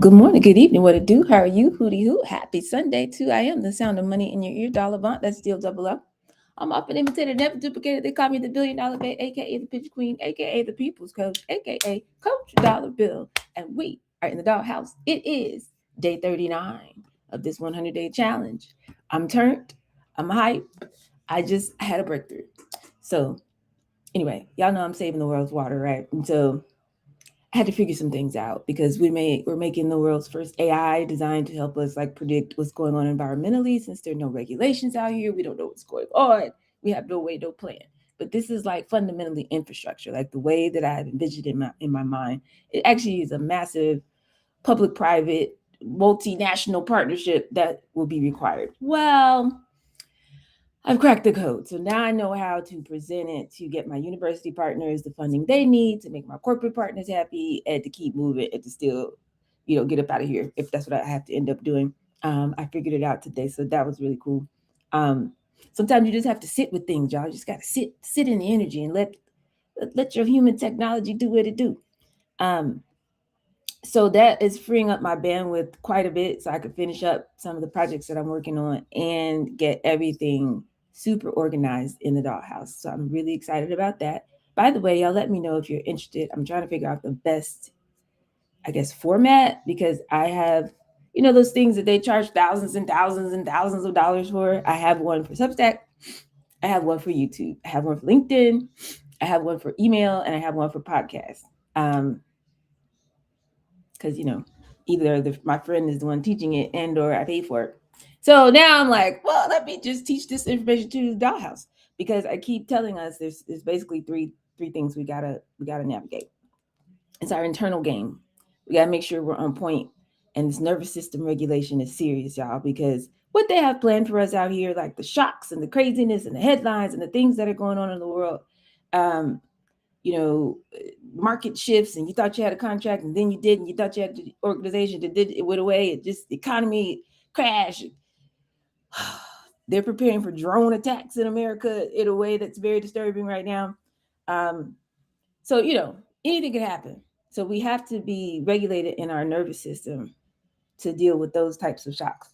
good morning, good evening, what it do? How are you? Hootie hoo. Happy Sunday too. I am the sound of money in your ear, dollar Avant. That's still double up. I'm often imitated, never duplicated. They call me the $1 billion babe, aka the pitch queen, aka the people's coach, aka Coach Dollar Bill. And we are in the doghouse. It is day 39 of this 100-day challenge. I'm turned. I'm hyped. I just had a breakthrough. So anyway, y'all know I'm saving the world's water, right? And so I had to figure some things out because we're making the world's first AI designed to help us like predict what's going on environmentally. Since there are no regulations out here, we don't know what's going on. We have no way, no plan. But this is like fundamentally infrastructure, like the way that I have envisioned in my mind. It actually is a massive public-private multinational partnership that will be required. Well, I've cracked the code. So now I know how to present it to get my university partners the funding they need, to make my corporate partners happy, and to keep moving and to still, get up out of here if that's what I have to end up doing. I figured it out today. So that was really cool. Um, Sometimes you just have to sit with things, y'all. You just got to sit in the energy and let your human technology do what it do. Um, so that is freeing up my bandwidth quite a bit so I could finish up some of the projects that I'm working on and get everything super organized in the dollhouse. So I'm really excited about that. By the way, y'all let me know if you're interested. I'm trying to figure out the best, I guess, format because I have, those things that they charge thousands and thousands and thousands of dollars for. I have one for Substack. I have one for YouTube. I have one for LinkedIn. I have one for email and I have one for podcast. Because either my friend is the one teaching it and or I pay for it. So now I'm like, well, let me just teach this information to the dollhouse because I keep telling us there's basically three things we gotta navigate. It's our internal game. We gotta make sure we're on point, and this nervous system regulation is serious, y'all, because what they have planned for us out here, like the shocks and the craziness and the headlines and the things that are going on in the world, um, you know, market shifts and you thought you had a contract and then you didn't. You thought you had the organization that did it went away. It just the economy crashed. They're preparing for drone attacks in America in a way that's very disturbing right now. Um, so anything can happen. So we have to be regulated in our nervous system to deal with those types of shocks.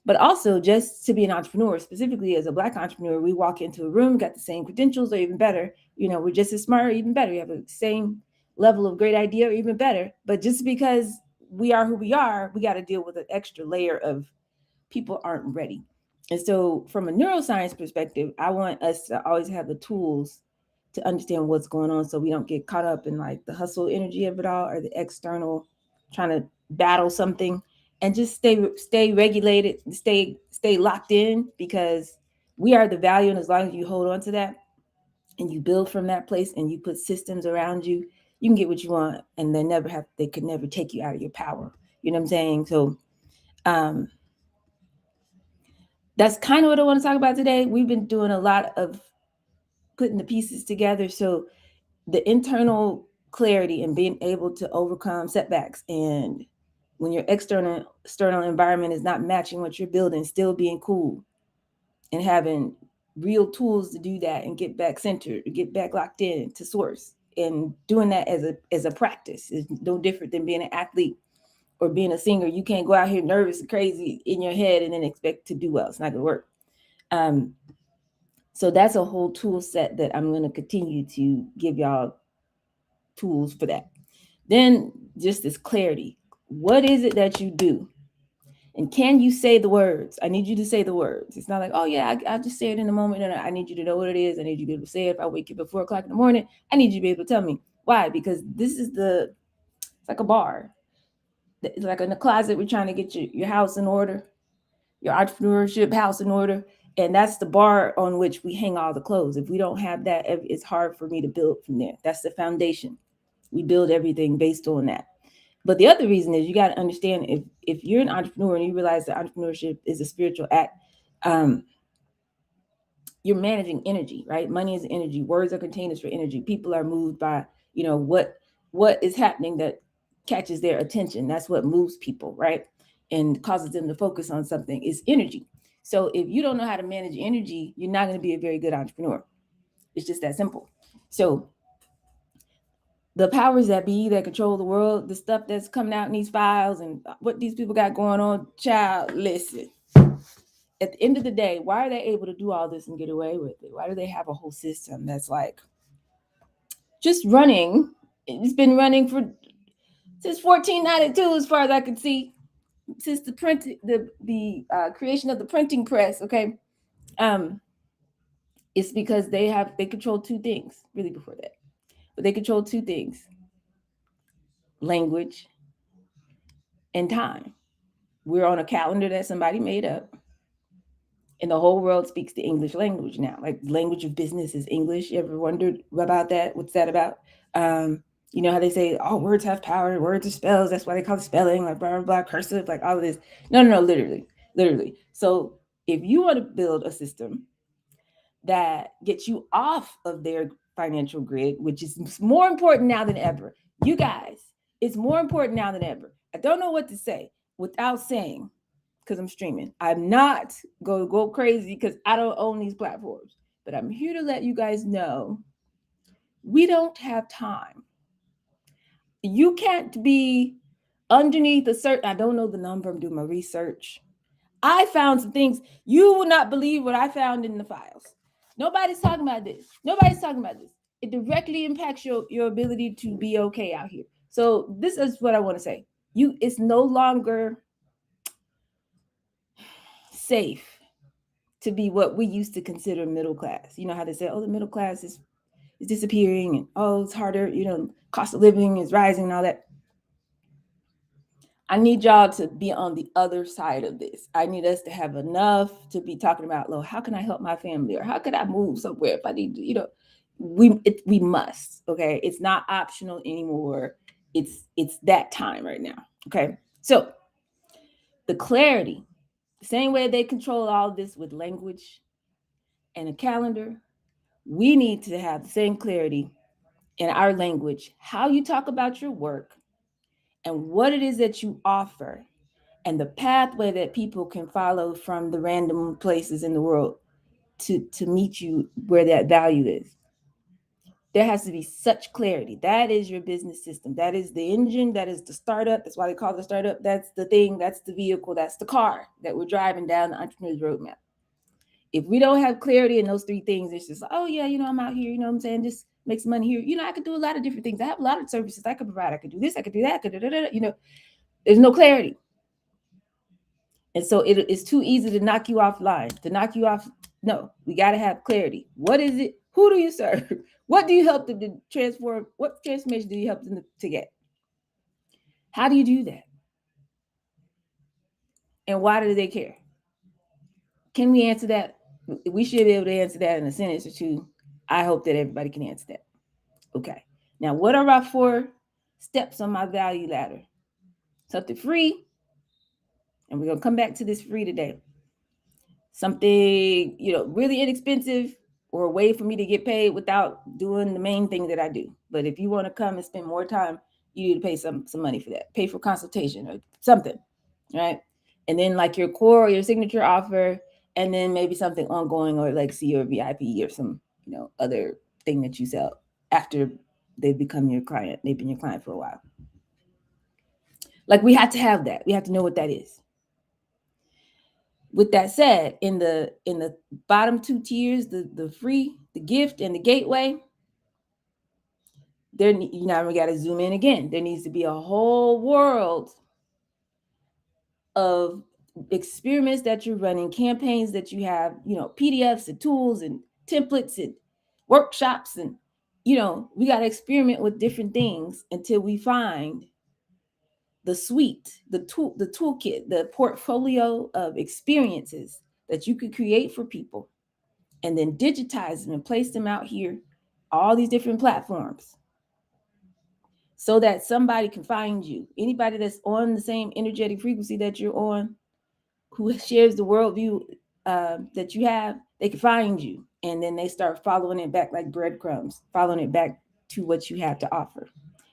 But also just to be an entrepreneur, specifically as a Black entrepreneur, we walk into a room, got the same credentials or even better. We're just as smart or even better. We have the same level of great idea or even better. But just because we are who we are, we got to deal with an extra layer of people aren't ready. And so from a neuroscience perspective, I want us to always have the tools to understand what's going on so we don't get caught up in like the hustle energy of it all or the external trying to battle something and just stay regulated, stay locked in because we are the value. And as long as you hold on to that and you build from that place and you put systems around you, you can get what you want and they could never take you out of your power. You know what I'm saying? So um that's kind of what I want to talk about today. We've been doing a lot of putting the pieces together. So the internal clarity and being able to overcome setbacks and when your external environment is not matching what you're building, still being cool and having real tools to do that and get back centered, get back locked in to source. And doing that as a practice is no different than being an athlete or being a singer. You can't go out here nervous and crazy in your head and then expect to do well. It's not gonna work. Um, so that's a whole tool set that I'm gonna continue to give y'all tools for that. Then just this clarity. What is it that you do? And can you say the words? I need you to say the words. It's not like, oh yeah, I'll just say it in a moment. And I need you to know what it is. I need you to be able to say it. If I wake up at 4 o'clock in the morning, I need you to be able to tell me why. Because it's like a bar. It's like in the closet, we're trying to get your house in order, your entrepreneurship house in order. And that's the bar on which we hang all the clothes. If we don't have that, it's hard for me to build from there. That's the foundation. We build everything based on that. But the other reason is you got to understand if you're an entrepreneur and you realize that entrepreneurship is a spiritual act, um, you're managing energy, right? Money is energy. Words are containers for energy. People are moved by, what is happening that catches their attention. That's what moves people, right? And causes them to focus on something is energy. So if you don't know how to manage energy, you're not going to be a very good entrepreneur. It's just that simple. So the powers that be that control the world, the stuff that's coming out in these files and what these people got going on, child, listen. At the end of the day, why are they able to do all this and get away with it? Why do they have a whole system that's like just running? It's been running for since 1492, as far as I can see, since the creation of the printing press. Okay, um, it's because they control two things really before that, but they control two things: language and time. We're on a calendar that somebody made up, and the whole world speaks the English language now. Like language of business is English. You ever wondered about that? What's that about? Um, you know how they say all words have power, words are spells. That's why they call it spelling, like blah blah blah, cursive, like all of this. No, no, no, literally, literally. So if you want to build a system that gets you off of their financial grid, which is more important now than ever, you guys, it's more important now than ever. I don't know what to say without saying, because I'm streaming. I'm not going to go crazy because I don't own these platforms, but I'm here to let you guys know we don't have time. You can't be underneath a certain, I don't know the number, I'm doing my research. I found some things you will not believe what I found in the files. Nobody's talking about this. Nobody's talking about this. It directly impacts your ability to be okay out here. So this is what I want to say. It's no longer safe to be what we used to consider middle class. You know how they say, oh, the middle class is disappearing, and oh, it's harder, cost of living is rising and all that. I need y'all to be on the other side of this. I need us to have enough to be talking about, Lord, how can I help my family? Or how could I move somewhere if I need to, we must, okay? It's not optional anymore. It's that time right now, okay? So the clarity, the same way they control all this with language and a calendar, we need to have the same clarity in our language, how you talk about your work and what it is that you offer, and the pathway that people can follow from the random places in the world to meet you where that value is. There has to be such clarity. That is your business system. That is the engine. That is the startup. That's why they call it the startup. That's the thing. That's the vehicle. That's the car that we're driving down the entrepreneur's roadmap. If we don't have clarity in those three things, it's just like, oh yeah, I'm out here, what I'm saying, just make some money here. I could do a lot of different things. I have a lot of services I could provide. I could do this, I could do that, there's no clarity. And so it's too easy to knock you offline, to knock you off. No, we got to have clarity. What is it? Who do you serve? What do you help them to transform? What transformation do you help them to get? How do you do that? And why do they care? Can we answer that? We should be able to answer that in a sentence or two. I hope that everybody can answer that. Okay. Now, what are our 4 steps on my value ladder? Something free. And we're going to come back to this free today. Something, really inexpensive, or a way for me to get paid without doing the main thing that I do. But if you want to come and spend more time, you need to pay some money for that. Pay for consultation or something, right? And then like your core or your signature offer, and then maybe something ongoing or legacy or VIP or some, other thing that you sell after they've become your client. They've been your client for a while. Like we have to have that. We have to know what that is. With that said, in the bottom 2 tiers, the free, the gift, and the gateway, there, we got to zoom in again. There needs to be a whole world of experiments that you're running, campaigns that you have, PDFs and tools and templates and workshops, and we got to experiment with different things until we find the suite, the toolkit, the portfolio of experiences that you could create for people, and then digitize them and place them out here, all these different platforms, so that somebody can find you. Anybody that's on the same energetic frequency that you're on, who shares the worldview that you have, they can find you. And then they start following it back like breadcrumbs, following it back to what you have to offer.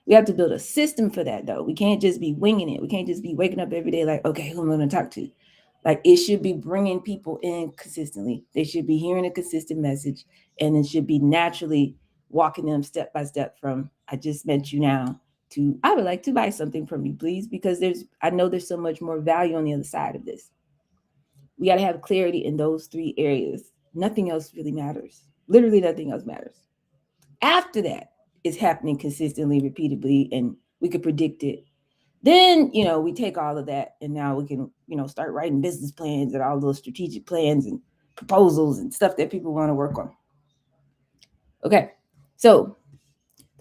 We have to build a system for that, though. We can't just be winging it. We can't just be waking up every day like, okay, who am I going to talk to? Like, it should be bringing people in consistently. They should be hearing a consistent message, and it should be naturally walking them step by step from I just met you now. I would like to buy something from you, please, because I know there's so much more value on the other side of this. We got to have clarity in those 3 areas. Nothing else really matters. Literally nothing else matters. After that, it's happening consistently, repeatedly, and we could predict it. Then, we take all of that and now we can, start writing business plans and all those strategic plans and proposals and stuff that people want to work on. Okay. So,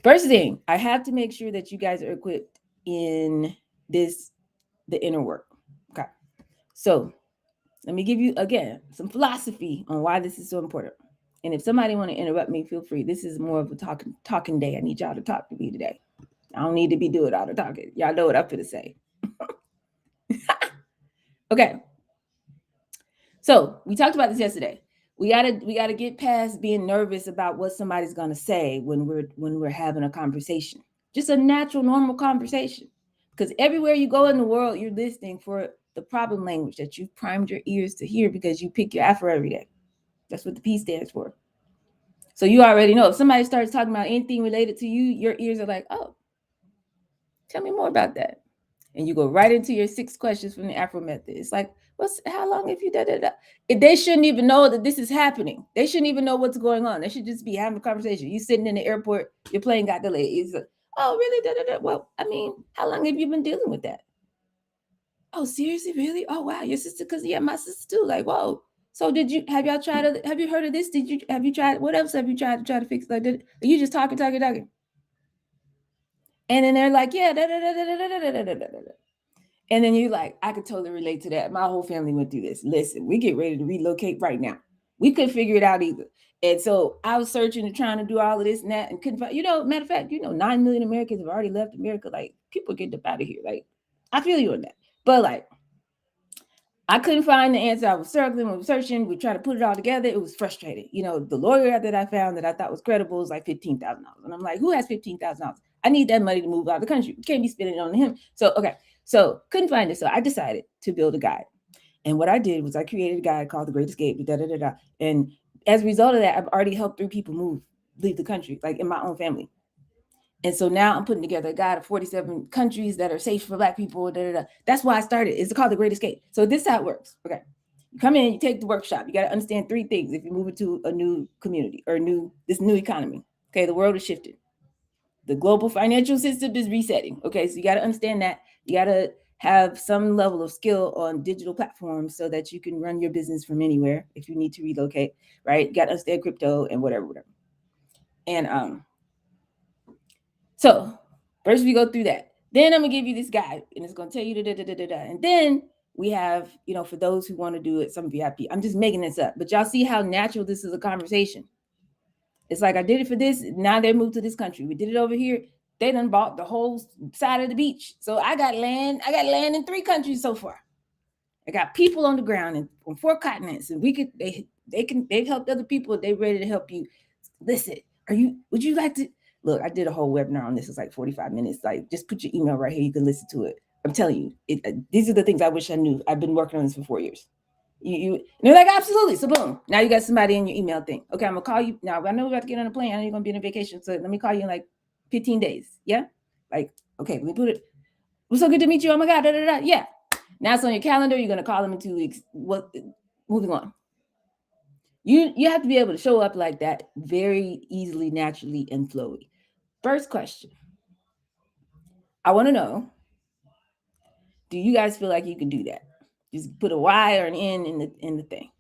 first thing, I have to make sure that you guys are equipped in the inner work. Okay. So, let me give you, again, some philosophy on why this is so important. And if somebody want to interrupt me, feel free. This is more of a talking day. I need y'all to talk to me today. I don't need to be doing all the talking. Y'all know what I'm going to say. Okay. So we talked about this yesterday. We gotta get past being nervous about what somebody's gonna say when we're having a conversation. Just a natural, normal conversation. Because everywhere you go in the world, you're listening for the problem language that you've primed your ears to hear because you pick your Afro every day. That's what the P stands for. So you already know if somebody starts talking about anything related to you, your ears are like, oh, tell me more about that. And you go right into your 6 questions from the Afro method. It's like, how long have you da? They shouldn't even know that this is happening. They shouldn't even know what's going on. They should just be having a conversation. You sitting in the airport, your plane got delayed. It's like, oh, really? Well, I mean, how long have you been dealing with that? Oh, seriously, really? Oh, wow, your sister? Because yeah, my sister too. Like, whoa. So have you heard of this? Have you tried? What else have you tried to try to fix? Like, you just talking. And then they're like, yeah, and then you're like, I could totally relate to that. My whole family went through this. Listen, we get ready to relocate right now. We couldn't figure it out either. And so I was searching and trying to do all of this and that and couldn't find, matter of fact, 9 million Americans have already left America. Like, people get up out of here. Like, I feel you on that. But like, I couldn't find the answer. I was circling, we were searching, we tried to put it all together. It was frustrating. The lawyer that I found that I thought was credible was like $15,000. And I'm like, who has $15,000? I need that money to move out of the country. We can't be spending it on him. So, okay. So couldn't find it. So I decided to build a guide. And what I did was I created a guide called The Great Escape. And as a result of that, I've already helped 3 people leave the country, like in my own family. And so now I'm putting together a guide of 47 countries that are safe for Black people. That's why I started. It's called The Great Escape. So this is how it works. Okay. You come in, you take the workshop. You got to understand 3 things if you move into a new community or this new economy. Okay. The world is shifting. The global financial system is resetting. Okay. So you got to understand that. You got to have some level of skill on digital platforms so that you can run your business from anywhere if you need to relocate, right? You got to understand crypto and whatever. And so first we go through that. Then I'm gonna give you this guide, and it's gonna tell you da. And then we have, for those who want to do it, some VIP. I'm just making this up, but y'all see how natural this is a conversation. It's like I did it for this. Now they moved to this country. We did it over here. They done bought the whole side of the beach. So I got land. I got land in 3 countries so far. I got people on the ground on 4 continents, and they've helped other people. They're ready to help you. Listen, would you like to? Look, I did a whole webinar on this. It's like 45 minutes. Like, just put your email right here. You can listen to it. I'm telling you, these are the things I wish I knew. I've been working on this for 4 years. And they're like, absolutely. So boom, now you got somebody in your email thing. Okay, I'm gonna call you now. I know we're about to get on a plane. I know you're gonna be on a vacation, so let me call you in like 15 days. Yeah, like, okay, let me put it. It was so good to meet you. Oh my God, yeah. Now it's on your calendar. You're gonna call them in 2 weeks. Moving on. You have to be able to show up like that very easily, naturally, and flowy. First question. I want to know, do you guys feel like you can do that? Just put a Y or an N in the thing.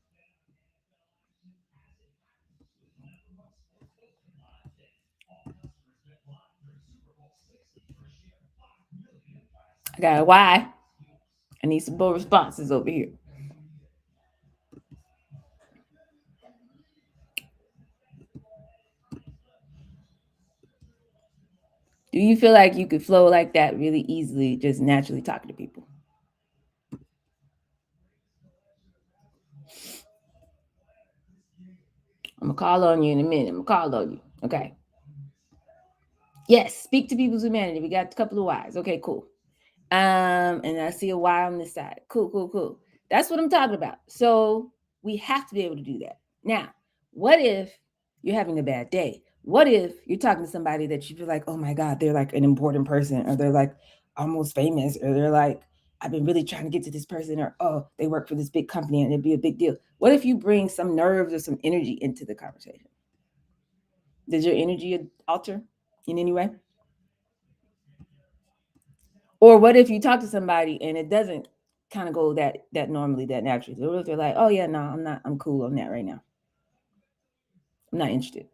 I got a Y. I need some more responses over here. Do you feel like you could flow like that really easily, just naturally talking to people? I'm going to call on you in a minute. I'm going to call on you. Okay. Yes, speak to people's humanity. We got a couple of Y's. Okay, cool. And I see a Y on this side. Cool. That's what I'm talking about. So we have to be able to do that. Now, what if you're having a bad day? What if you're talking to somebody that you feel like, oh my God, they're like an important person, or they're like almost famous, or they're like, I've been really trying to get to this person, or oh, they work for this big company and it'd be a big deal. What if you bring some nerves or some energy into the conversation? Does your energy alter in any way? Or what if you talk to somebody and it doesn't kind of go that normally, that naturally? So what if they're like, oh yeah, no, I'm cool on that right now. I'm not interested.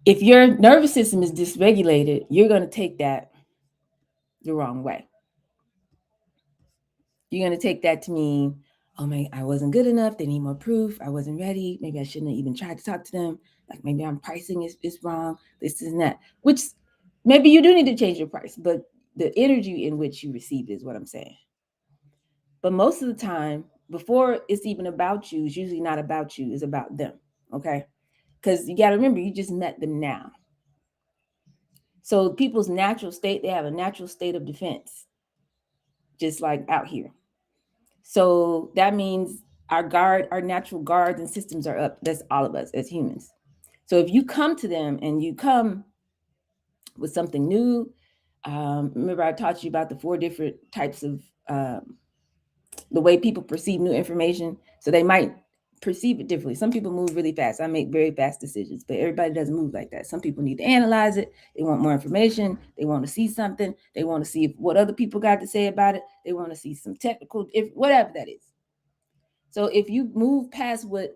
If your nervous system is dysregulated, you're going to take that the wrong way. You're going to take that to mean, oh my, I wasn't good enough. They need more proof. I wasn't ready. Maybe I shouldn't have even tried to talk to them. Like maybe I'm pricing is wrong. This and that. Which maybe you do need to change your price, but the energy in which you receive it is what I'm saying. But most of the time, before it's even about you, it's usually not about you, it's about them. Okay. Because you got to remember, you just met them now. So people's natural state, they have a natural state of defense, just like out here. So that means our natural guards and systems are up. That's all of us as humans. So if you come to them and you come with something new, remember I taught you about the 4 different types of the way people perceive new information. So they might perceive it differently. Some people move really fast. I make very fast decisions, but everybody doesn't move like that. Some people need to analyze it. They want more information. They want to see something. They want to see what other people got to say about it. They want to see some technical, if whatever that is. So if you move past where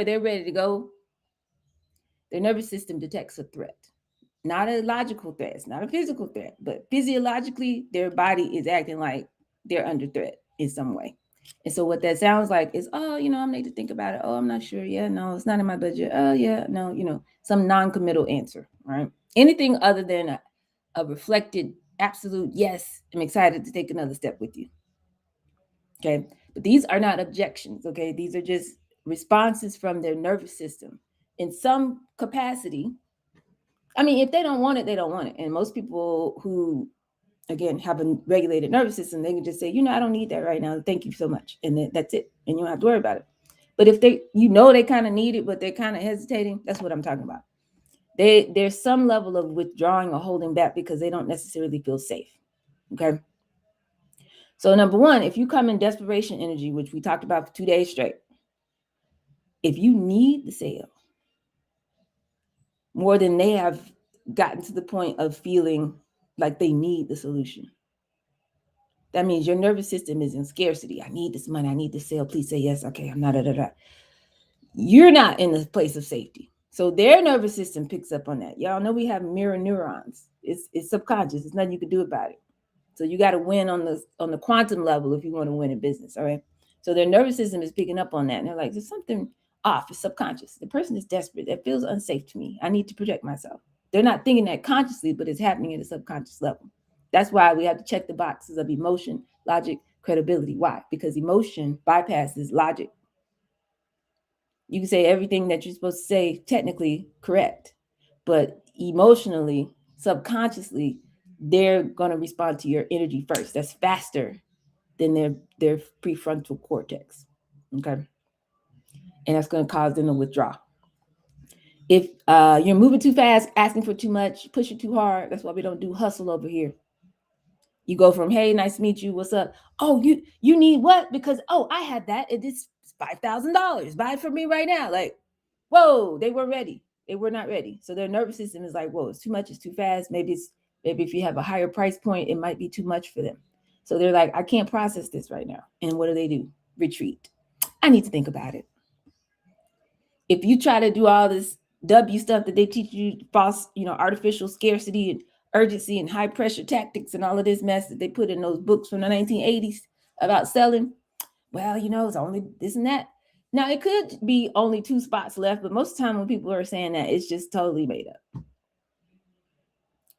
they're ready to go, their nervous system detects a threat. Not a logical threat, it's not a physical threat, but physiologically, their body is acting like they're under threat in some way. And so what that sounds like is, oh, I need to think about it. Oh, I'm not sure. Yeah, no, it's not in my budget. Oh, yeah, no, some non-committal answer, right? Anything other than a reflected absolute yes, I'm excited to take another step with you. Okay. But these are not objections. Okay. These are just responses from their nervous system in some capacity. I mean, if they don't want it, they don't want it. And most people who, again, have a regulated nervous system, they can just say, I don't need that right now. Thank you so much. And then that's it. And you don't have to worry about it. But if they kind of need it, but they're kind of hesitating, that's what I'm talking about. There's some level of withdrawing or holding back because they don't necessarily feel safe. Okay. So number one, if you come in desperation energy, which we talked about for 2 days straight, if you need the sale more than they have gotten to the point of feeling like they need the solution, that means your nervous system is in scarcity. I need this money. I need this sale. Please say yes. Okay, I'm not. You're not in a place of safety. So their nervous system picks up on that. Y'all know we have mirror neurons. It's subconscious. There's nothing you can do about it. So you got to win on the quantum level if you want to win in business. All right. So their nervous system is picking up on that. And they're like, there's something off. It's subconscious. The person is desperate. That feels unsafe to me. I need to protect myself. They're not thinking that consciously, but it's happening at a subconscious level. That's why we have to check the boxes of emotion, logic, credibility. Why? Because emotion bypasses logic. You can say everything that you're supposed to say technically correct, but emotionally, subconsciously, they're going to respond to your energy first. That's faster than their prefrontal cortex. Okay. And that's going to cause them to withdraw. If you're moving too fast, asking for too much, pushing too hard, that's why we don't do hustle over here. You go from, hey, nice to meet you, what's up? Oh, you need what? Because I had that. It's $5,000. Buy it for me right now. Like, whoa, they were ready. They were not ready. So their nervous system is like, whoa, it's too much, it's too fast. Maybe if you have a higher price point, it might be too much for them. So they're like, I can't process this right now. And what do? Retreat. I need to think about it. If you try to do all this W stuff that they teach you, false, artificial scarcity and urgency and high pressure tactics and all of this mess that they put in those books from the 1980s about selling, well, it's only this and that. Now, it could be only 2 spots left, but most of the time when people are saying that, it's just totally made up.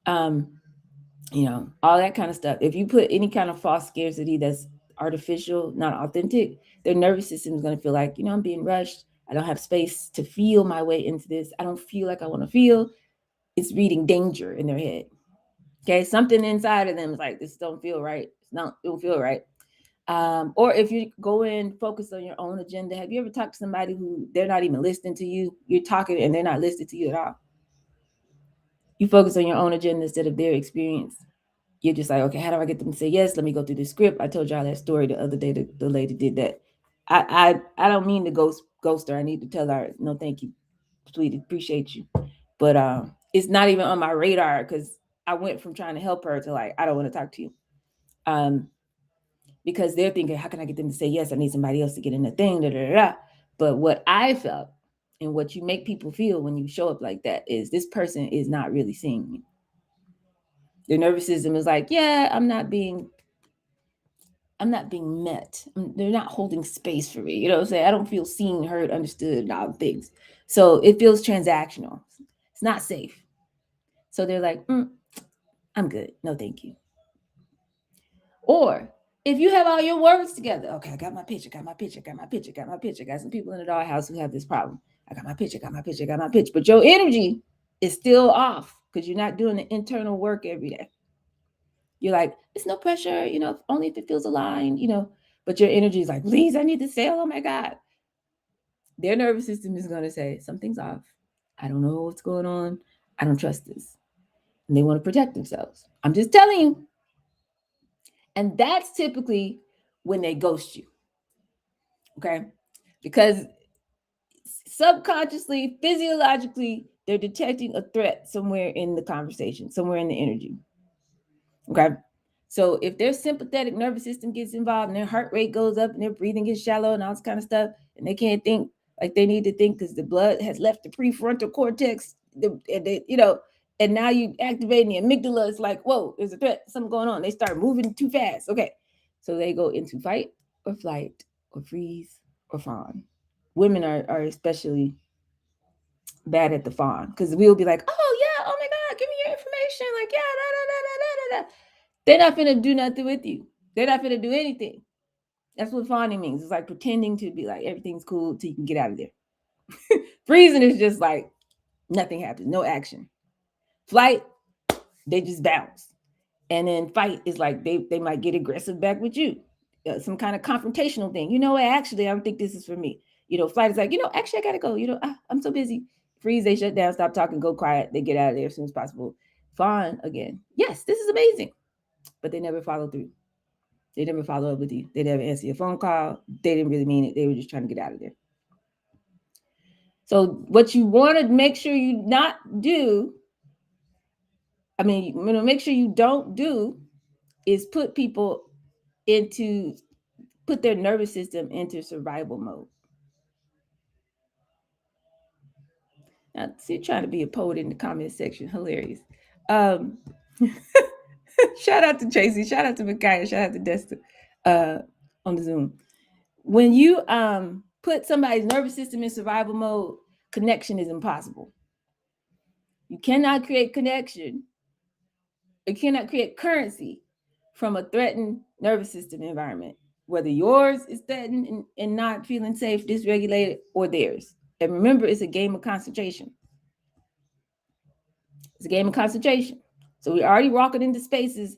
All that kind of stuff. If you put any kind of false scarcity that's artificial, not authentic, their nervous system is going to feel like, I'm being rushed. I don't have space to feel my way into this. I don't feel like I want to feel. It's reading danger in their head. Okay. Something inside of them is like, this don't feel right. It don't feel right. Or if you go in, focus on your own agenda. Have you ever talked to somebody who they're not even listening to you? You're talking and they're not listening to you at all. You focus on your own agenda instead of their experience. You're just like, okay, how do I get them to say yes? Let me go through the script. I told y'all that story the other day. The lady did that. I don't mean to ghost her. I need to tell her, no, thank you, sweetie, appreciate you. But it's not even on my radar because I went from trying to help her to like, I don't want to talk to you. Because they're thinking, how can I get them to say yes? I need somebody else to get in the thing. Da, da, da, da. But what I felt and what you make people feel when you show up like that is this person is not really seeing me. Their nervous system is like, yeah, I'm not being met. They're not holding space for me. You know what I'm saying? I don't feel seen, heard, understood, and all things. So it feels transactional. It's not safe. So they're like, I'm good. No, thank you. Or if you have all your words together, okay, I got my pitch, I got my pitch, I got my pitch, I got my pitch. I got some people in the doghouse who have this problem. I got my pitch, I got my pitch, I got my pitch. But your energy is still off because you're not doing the internal work every day. You're like, it's no pressure, only if it feels aligned, but your energy is like, please, I need to sell. Oh my God. Their nervous system is going to say, something's off. I don't know what's going on. I don't trust this. And they want to protect themselves. I'm just telling you. And that's typically when they ghost you. Okay? Because subconsciously, physiologically, they're detecting a threat somewhere in the conversation, somewhere in the energy. Okay? So if their sympathetic nervous system gets involved and their heart rate goes up and their breathing gets shallow and all this kind of stuff, and they can't think like they need to think because the blood has left the prefrontal cortex, and now you activating the amygdala. It's like, whoa, there's a threat, something going on. They start moving too fast. Okay, so they go into fight or flight or freeze or fawn. Women are especially bad at the fawn because we'll be like, oh yeah, oh my God, give me your information. Like, yeah, da, da, da, da, da, da. They're not finna do nothing with you. They're not finna do anything. That's what fawning means. It's like pretending to be like everything's cool till you can get out of there. Freezing is just like nothing happens, no action. Flight, they just bounce. And then fight is like they might get aggressive back with you. Some kind of confrontational thing. You know what? Actually, I don't think this is for me. Flight is like, actually, I gotta go. I'm so busy. Freeze, they shut down, stop talking, go quiet. They get out of there as soon as possible. Fawn again. Yes, this is amazing. But they never follow through. They never follow up with you. They never answer your phone call. They didn't really mean it. They were just trying to get out of there. So what you want to make sure you not do, make sure you don't do is put their nervous system into survival mode. Now, see, trying to be a poet in the comment section. Hilarious. Shout out to Tracy. Shout out to Micaiah. Shout out to Desta on the Zoom. When you put somebody's nervous system in survival mode, connection is impossible. You cannot create connection. You cannot create currency from a threatened nervous system environment, whether yours is threatened and not feeling safe, dysregulated, or theirs. And remember, it's a game of concentration. It's a game of concentration. So we're already walking into spaces,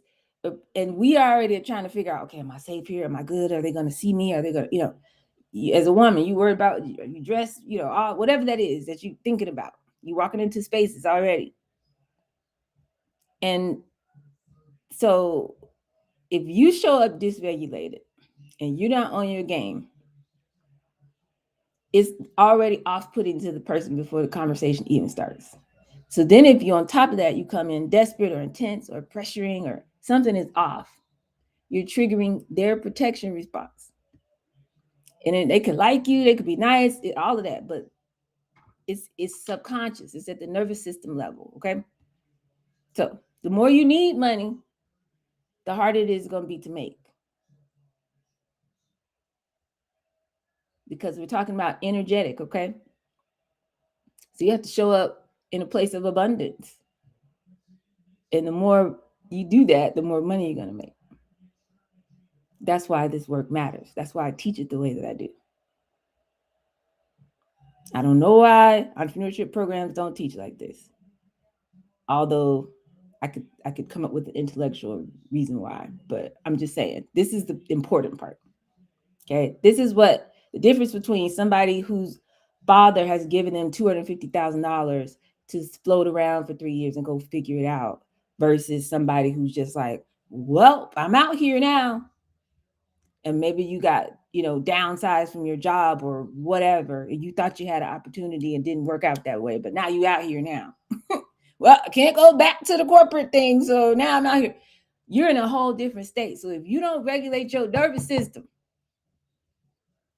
and we already are trying to figure out, okay, am I safe here? Am I good? Are they going to see me? Are they going to, as a woman, you worry about you dress, all whatever that is that you're thinking about. You're walking into spaces already. And so if you show up dysregulated and you're not on your game, it's already off-putting to the person before the conversation even starts. So then if you're on top of that, you come in desperate or intense or pressuring or something is off, you're triggering their protection response. And then they could like you, they could be nice, all of that, but it's subconscious. It's at the nervous system level, okay? So the more you need money, the harder it is going to be to make. Because we're talking about energetic, okay? So you have to show up in a place of abundance. And the more you do that, the more money you're going to make. That's why this work matters. That's why I teach it the way that I do. I don't know why entrepreneurship programs don't teach like this. Although I could come up with an intellectual reason why, but I'm just saying this is the important part. Okay. This is what the difference between somebody whose father has given them $250,000 to float around for 3 years and go figure it out versus somebody who's just like, well, I'm out here now. And maybe you got, downsized from your job or whatever, and you thought you had an opportunity and didn't work out that way, but now you out here now. Well, I can't go back to the corporate thing, so now I'm out here. You're in a whole different state. So if you don't regulate your nervous system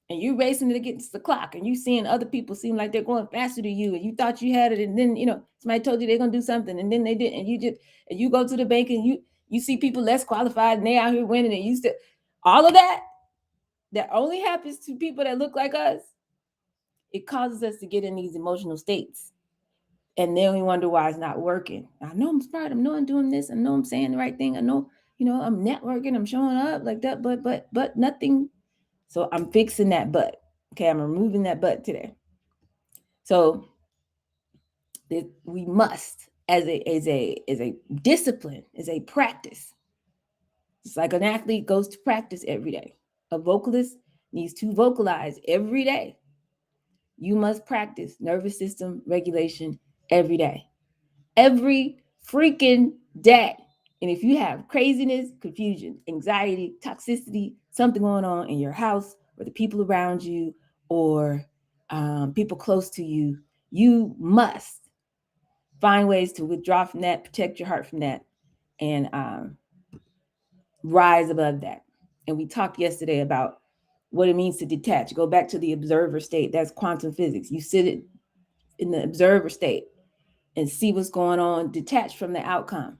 and you're racing it against the clock and you seeing other people seem like they're going faster than you and you thought you had it, and then somebody told you they're gonna do something and then they didn't, and you go to the bank and you see people less qualified and they out here winning, and you still, all of that only happens to people that look like us. It causes us to get in these emotional states. And then we wonder why it's not working. I know I'm smart. I know I'm doing this. I know I'm saying the right thing. I know, I'm networking. I'm showing up like that, but nothing. So I'm fixing that but. Okay, I'm removing that but today. So we must, as a discipline, as a practice. It's like an athlete goes to practice every day. A vocalist needs to vocalize every day. You must practice nervous system regulation every day. Every freaking day. And if you have craziness, confusion, anxiety, toxicity, something going on in your house or the people around you or people close to you, you must find ways to withdraw from that, protect your heart from that, and rise above that. And we talked yesterday about what it means to detach. Go back to the observer state. That's quantum physics. You sit in the observer state and see what's going on, detach from the outcome.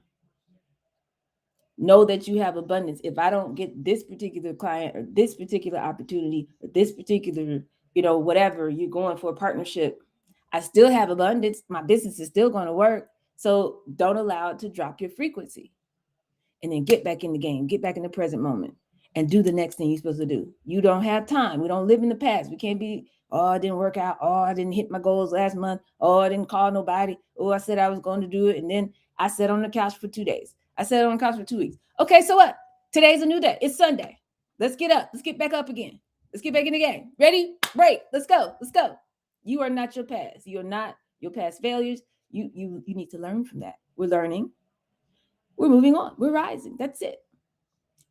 Know that you have abundance. If I don't get this particular client or this particular opportunity or this particular, whatever you're going for a partnership, I still have abundance. My business is still going to work. So don't allow it to drop your frequency. And then get back in the game, get back in the present moment and do the next thing you're supposed to do. You don't have time. We don't live in the past. We can't be, oh, I didn't work out. Oh, I didn't hit my goals last month. Oh, I didn't call nobody. Oh, I said I was going to do it. And then I sat on the couch for 2 days. I sat on the couch for 2 weeks. Okay, so what? Today's a new day. It's Sunday. Let's get up. Let's get back up again. Let's get back in the game. Ready? Break. Let's go. Let's go. You are not your past. You are not your past failures. You need to learn from that. We're learning. We're moving on. We're rising. That's it.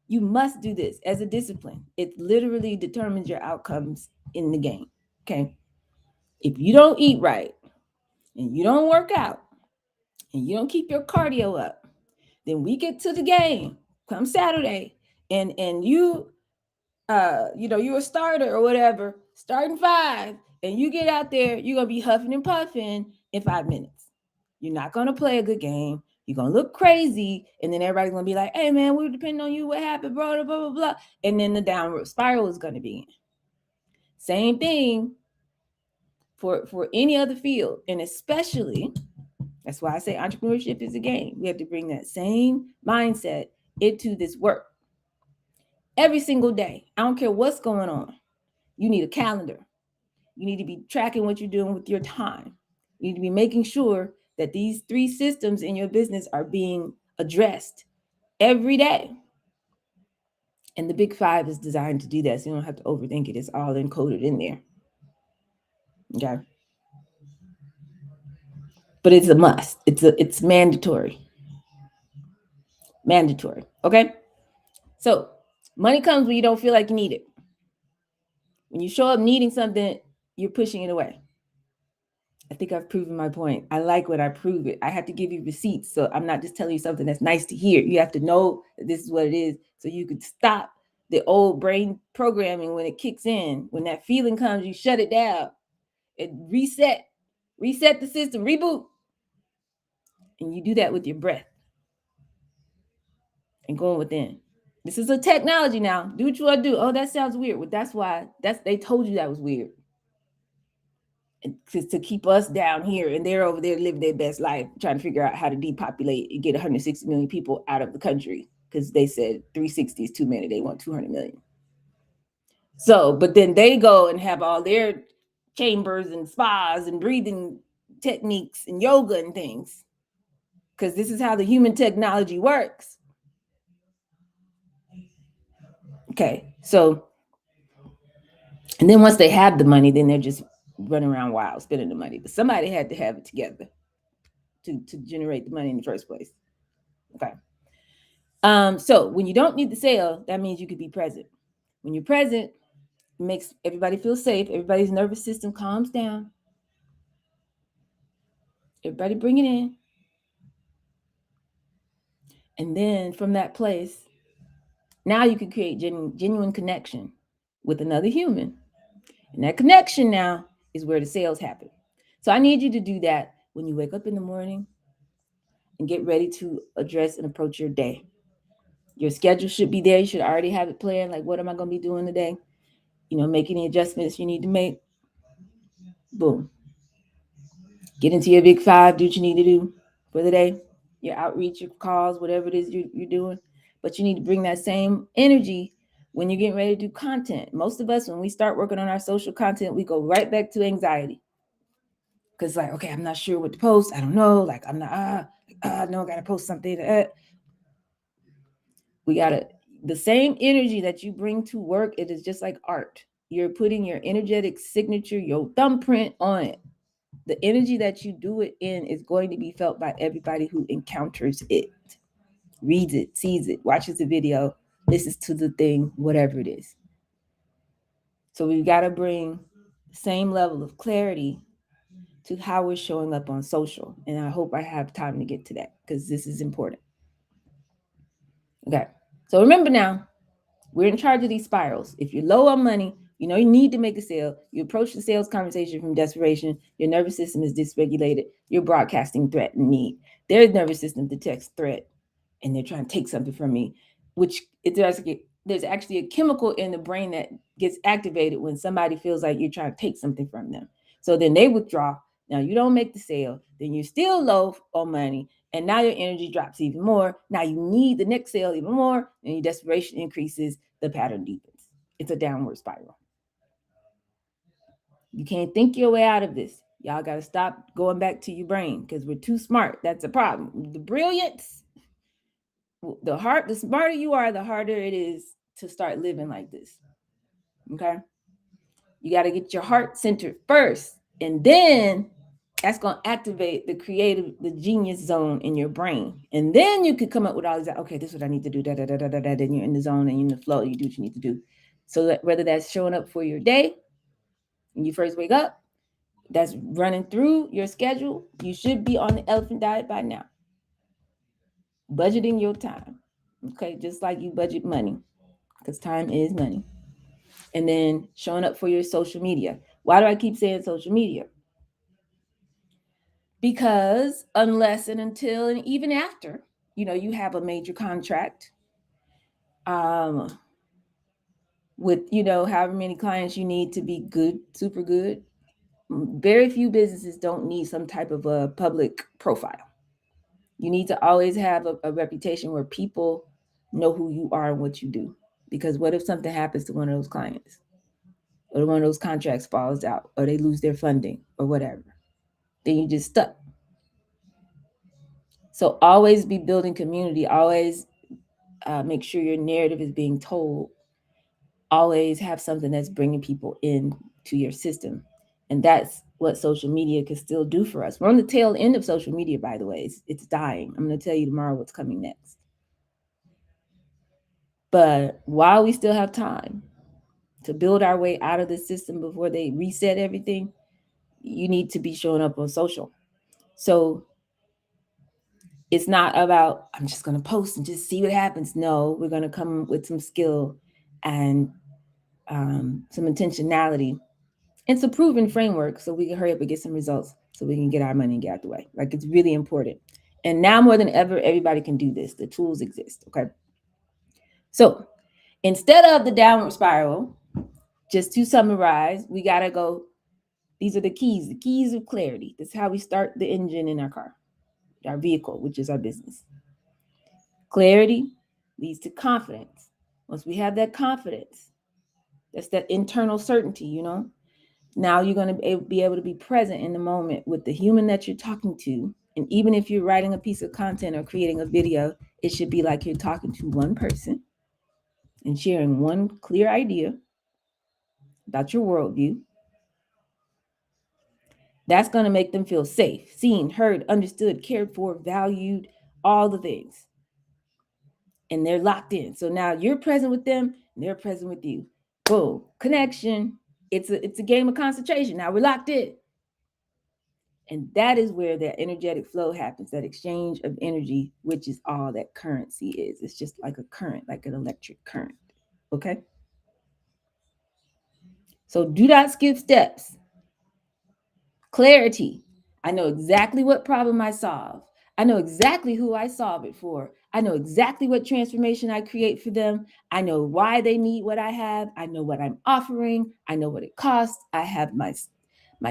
You must do this as a discipline. It literally determines your outcomes in the game. Okay. If you don't eat right and you don't work out and you don't keep your cardio up, then we get to the game come Saturday and you're a starter or whatever, starting 5, and you get out there, you're gonna be huffing and puffing in 5 minutes. You're not gonna play a good game. You're gonna look crazy, and then everybody's gonna be like, "Hey man, we were depending on you. What happened, bro? Blah blah blah." And then the downward spiral is gonna begin. Same thing for any other field, and especially that's why I say entrepreneurship is a game. We have to bring that same mindset into this work every single day. I don't care what's going on. You need a calendar. You need to be tracking what you're doing with your time. You need to be making sure that these 3 systems in your business are being addressed every day. And the Big 5 is designed to do that. So you don't have to overthink it. It's all encoded in there. Okay. But it's a must. It's mandatory. Mandatory. Okay. So money comes when you don't feel like you need it. When you show up needing something, you're pushing it away. I think I've proven my point. I like when I prove it. I have to give you receipts. So I'm not just telling you something that's nice to hear. You have to know that this is what it is so you could stop the old brain programming when it kicks in. When that feeling comes, you shut it down and reset the system, reboot. And you do that with your breath and going within. This is a technology now. Do what you want to do. Oh, that sounds weird. Well, that's why they told you that was weird. To keep us down here, and they're over there living their best life trying to figure out how to depopulate and get 160 million people out of the country because they said 360 is too many. They want 200 million. So, but then they go and have all their chambers and spas and breathing techniques and yoga and things because this is how the human technology works. Okay, so And then once they have the money, then they're just running around wild spending the money. But somebody had to have it together to generate the money in the first place. Okay. So when you don't need the sale, that means you could be present. When you're present, it makes everybody feel safe. Everybody's nervous system calms down. Everybody bring it in. And then from that place, now you can create genuine connection with another human. And that connection now is where the sales happen. So I need you to do that when you wake up in the morning and get ready to address and approach your day. Your schedule should be there. You should already have it planned. Like, what am I going to be doing today? Make any adjustments you need to make. Boom. Get into your big five, do what you need to do for the day, your outreach, your calls, whatever it is you're doing. But you need to bring that same energy when you're getting ready to do content. Most of us, when we start working on our social content, we go right back to anxiety. Because like, okay, I'm not sure what to post. I don't know. Like, I'm not, no, I got to post something. We got to, the same energy that you bring to work, it is just like art. You're putting your energetic signature, your thumbprint on it. The energy that you do it in is going to be felt by everybody who encounters it, reads it, sees it, watches the video, listens to the thing, whatever it is. So we've got to bring the same level of clarity to how we're showing up on social. And I hope I have time to get to that because this is important. Okay. So remember now, we're in charge of these spirals. If you're low on money, you need to make a sale. You approach the sales conversation from desperation. Your nervous system is dysregulated. You're broadcasting threat and need. Their nervous system detects threat, and they're trying to take something from me, which there's actually a chemical in the brain that gets activated when somebody feels like you're trying to take something from them. So then they withdraw. Now you don't make the sale. Then you're still low on money. And now your energy drops even more. Now you need the next sale even more, and your desperation increases. The pattern deepens. It's a downward spiral. You can't think your way out of this. Y'all got to stop going back to your brain because we're too smart. That's a problem. The brilliance, the smarter you are, the harder it is to start living like this. Okay? You got to get your heart centered first, and then that's going to activate the genius zone in your brain. And then you could come up with all these, okay, this is what I need to do, then you're in the zone and you're in the flow, you do what you need to do. So that whether that's showing up for your day, when you first wake up, that's running through your schedule, you should be on the elephant diet by now. Budgeting your time, okay, just like you budget money, because time is money. And then showing up for your social media. Why do I keep saying social media? Because unless and until and even after, you have a major contract with, however many clients you need to be good, super good. Very few businesses don't need some type of a public profile. You need to always have a reputation where people know who you are and what you do. Because what if something happens to one of those clients? Or one of those contracts falls out, or they lose their funding, or whatever? Then you just stuck. So always be building community. Always make sure your narrative is being told. Always have something that's bringing people in to your system. And that's what social media can still do for us. We're on the tail end of social media, by the way. It's dying. I'm going to tell you tomorrow what's coming next. But while we still have time to build our way out of the system before they reset everything, you need to be showing up on social. So it's not about, I'm just going to post and just see what happens. No, we're going to come with some skill and some intentionality. It's a proven framework so we can hurry up and get some results so we can get our money and get out the way. Like, it's really important. And now more than ever, everybody can do this. The tools exist, okay? So instead of the downward spiral, just to summarize, we got to go, these are the keys of clarity. This is how we start the engine in our car, our vehicle, which is our business. Clarity leads to confidence. Once we have that confidence, that's that internal certainty, now you're going to be able to be present in the moment with the human that you're talking to. And even if you're writing a piece of content or creating a video, it should be like you're talking to one person and sharing one clear idea about your worldview. That's going to make them feel safe, seen, heard, understood, cared for, valued, all the things. And they're locked in. So now you're present with them and they're present with you. Boom, connection. It's a game of concentration. Now we're locked in. And that is where that energetic flow happens, that exchange of energy, which is all that currency is. It's just like a current, like an electric current. Okay? So do not skip steps. Clarity. I know exactly what problem I solve. I know exactly who I solve it for. I know exactly what transformation I create for them. I know why they need what I have. I know what I'm offering. I know what it costs. I have my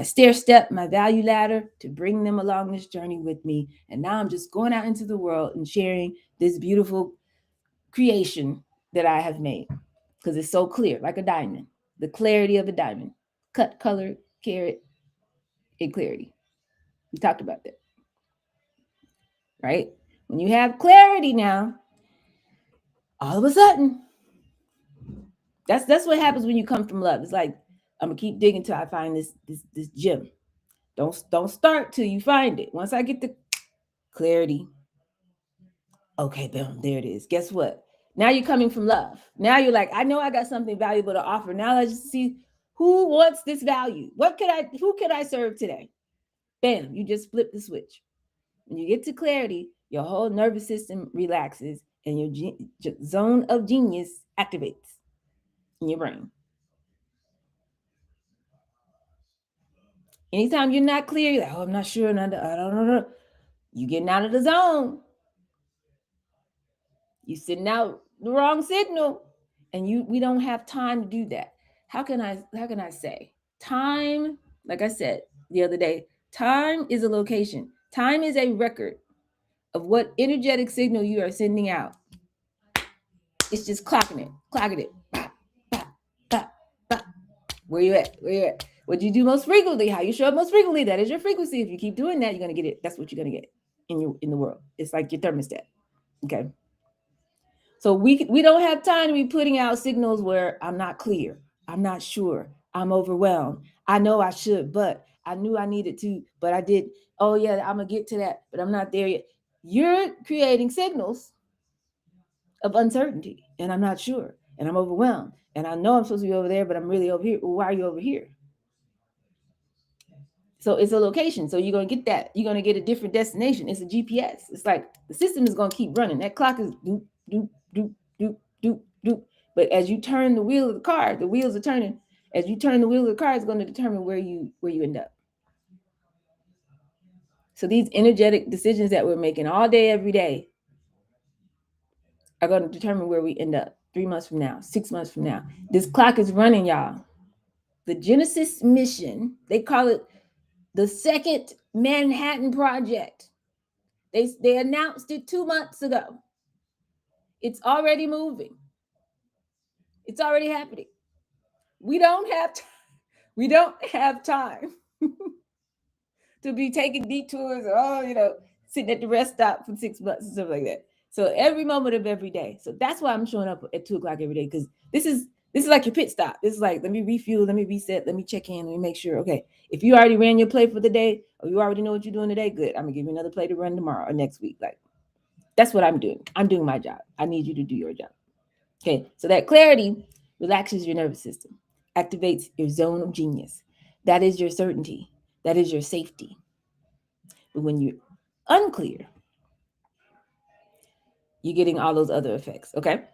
stair step, my value ladder to bring them along this journey with me. And now I'm just going out into the world and sharing this beautiful creation that I have made because it's so clear, like a diamond, the clarity of a diamond, cut, color, carat, and clarity. We talked about that, right? When you have clarity now, all of a sudden, that's what happens when you come from love. It's like I'm gonna keep digging till I find this gem. Don't start till you find it. Once I get the clarity, okay, boom, there it is. Guess what? Now you're coming from love. Now you're like, I know I got something valuable to offer. Now let's just see who wants this value. Who could I serve today? Bam, you just flip the switch. When you get to clarity, your whole nervous system relaxes and your zone of genius activates in your brain. Anytime you're not clear, you're like, oh, I'm not sure. I don't know. You getting out of the zone. You sending out the wrong signal. And we don't have time to do that. How can I say? Time, like I said the other day, time is a location. Time is a record of what energetic signal you are sending out. It's just clocking it. Bop, bop, bop, bop. Where you at? What do you do most frequently? How you show up most frequently? That is your frequency. If you keep doing that, you're gonna get it. That's what you're gonna get in the world. It's like your thermostat. Okay. So we don't have time to be putting out signals where I'm not clear, I'm not sure, I'm overwhelmed. I know I should, but I knew I needed to, but I did. Oh yeah, I'm gonna get to that, but I'm not there yet. You're creating signals of uncertainty, and I'm not sure, and I'm overwhelmed, and I know I'm supposed to be over there, but I'm really over here. Well, why are you over here? So it's a location. So you're gonna get that. You're gonna get a different destination. It's a GPS. It's like the system is gonna keep running. That clock is doop doop doop doop doop doop. But as you turn the wheel of the car, the wheels are turning. As you turn the wheel of the car, it's going to determine where you end up. So these energetic decisions that we're making all day, every day, are going to determine where we end up 3 months from now, 6 months from now. This clock is running, y'all. The Genesis mission, they call it the second Manhattan Project. They announced it 2 months ago. It's already moving. It's already happening. We don't have time to be taking detours or sitting at the rest stop for 6 months and stuff like that. So every moment of every day. So that's why I'm showing up at 2:00 every day, because this is like your pit stop. This is like, let me refuel, let me reset, let me check in, let me make sure. Okay, if you already ran your play for the day, or you already know what you're doing today, good. I'm gonna give you another play to run tomorrow or next week. Like, that's what I'm doing. I'm doing my job. I need you to do your job. Okay, so that clarity relaxes your nervous system, activates your zone of genius. That is your certainty. That is your safety. But when you're unclear, you're getting all those other effects. Okay.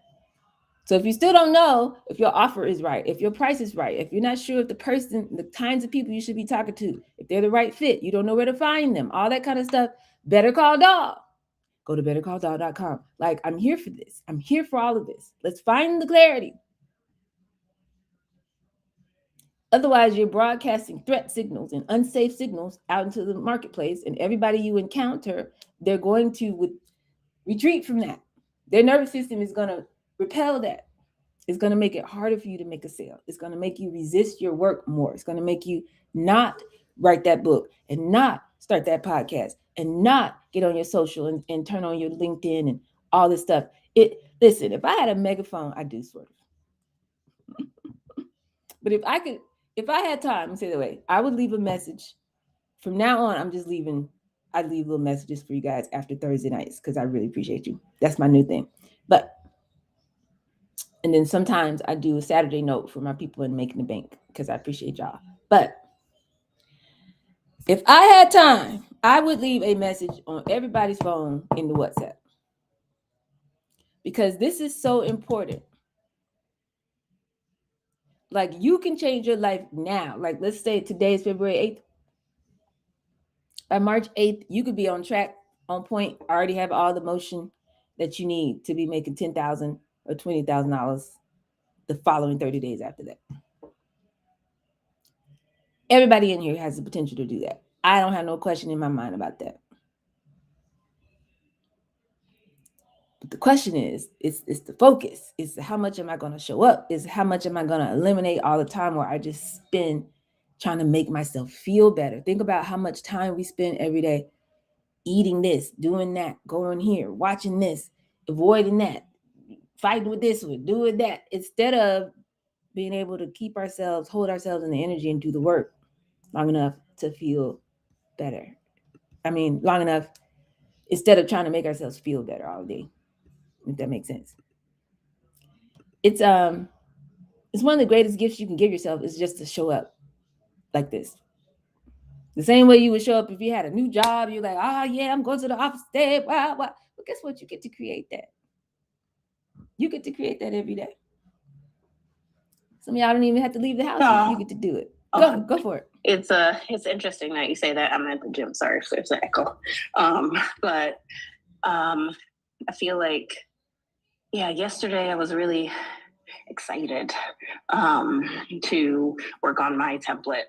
So if you still don't know if your offer is right, if your price is right, if you're not sure if the kinds of people you should be talking to, if they're the right fit, you don't know where to find them, all that kind of stuff, better call Dog. Go to bettercalldog.com. Like, I'm here for this. I'm here for all of this. Let's find the clarity. Otherwise, you're broadcasting threat signals and unsafe signals out into the marketplace, and everybody you encounter, they're going to retreat from that. Their nervous system is going to repel that. It's going to make it harder for you to make a sale. It's going to make you resist your work more. It's going to make you not write that book and not start that podcast and not get on your social and turn on your LinkedIn and all this stuff. Listen, if I had a megaphone, I do sort of. But if I had time, let me say it that way, I would leave a message. From now on, I'd leave little messages for you guys after Thursday nights because I really appreciate you. That's my new thing. And then sometimes I do a Saturday note for my people in Making the Bank because I appreciate y'all. But if I had time, I would leave a message on everybody's phone in the WhatsApp because this is so important. Like, you can change your life now. Like, let's say today is February 8th. By March 8th, you could be on track, on point, already have all the motion that you need to be making $10,000 or $20,000 the following 30 days after that. Everybody in here has the potential to do that. I don't have no question in my mind about that. But the question is, it's the focus. It's how much am I going to show up? Is how much am I going to eliminate all the time where I just spend trying to make myself feel better? Think about how much time we spend every day eating this, doing that, going here, watching this, avoiding that, fighting with this one, doing that, instead of being able to keep ourselves, hold ourselves in the energy and do the work long enough to feel better. Long enough instead of trying to make ourselves feel better all day, if that makes sense. It's one of the greatest gifts you can give yourself is just to show up like this. The same way you would show up if you had a new job. You're like, yeah, I'm going to the office today. Wow. But guess what? You get to create that. You get to create that every day. Some of y'all don't even have to leave the house. You get to do it. Go for it. It's interesting that you say that. I'm at the gym. Sorry if there's an echo. But I feel like, yesterday I was really excited to work on my template,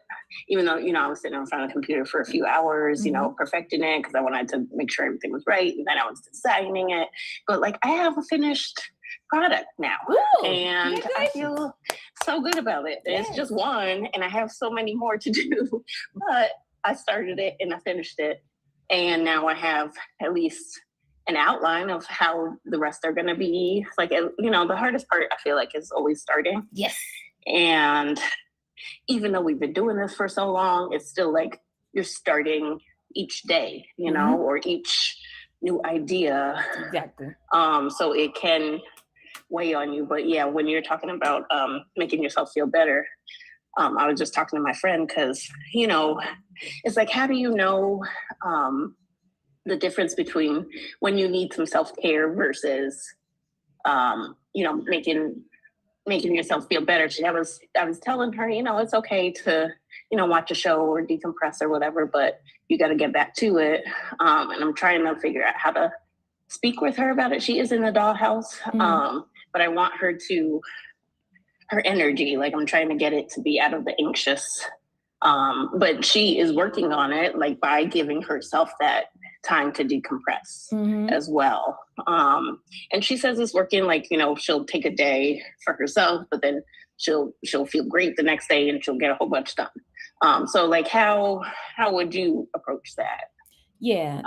even though, I was sitting in front of the computer for a few hours, perfecting it because I wanted to make sure everything was right. And then I was designing it. But like, I have a finished product now. Ooh, and I feel so good about it. Yes. It's just one and I have so many more to do, but I started it and I finished it. And now I have at least an outline of how the rest are going to be. Like, the hardest part I feel like is always starting. Yes. And even though we've been doing this for so long, it's still like you're starting each day, or each new idea. Exactly. So it can weigh on you. But yeah, when you're talking about making yourself feel better, I was just talking to my friend because, it's like, how do you know the difference between when you need some self-care versus, making yourself feel better. I was telling her, it's okay to, watch a show or decompress or whatever, but you got to get back to it. And I'm trying to figure out how to speak with her about it. She is in the dollhouse, but I want her energy, like I'm trying to get it to be out of the anxious. But she is working on it, like by giving herself that time to decompress as well. And she says it's working, like, she'll take a day for herself, but then she'll feel great the next day and she'll get a whole bunch done. So like, how would you approach that? Yeah,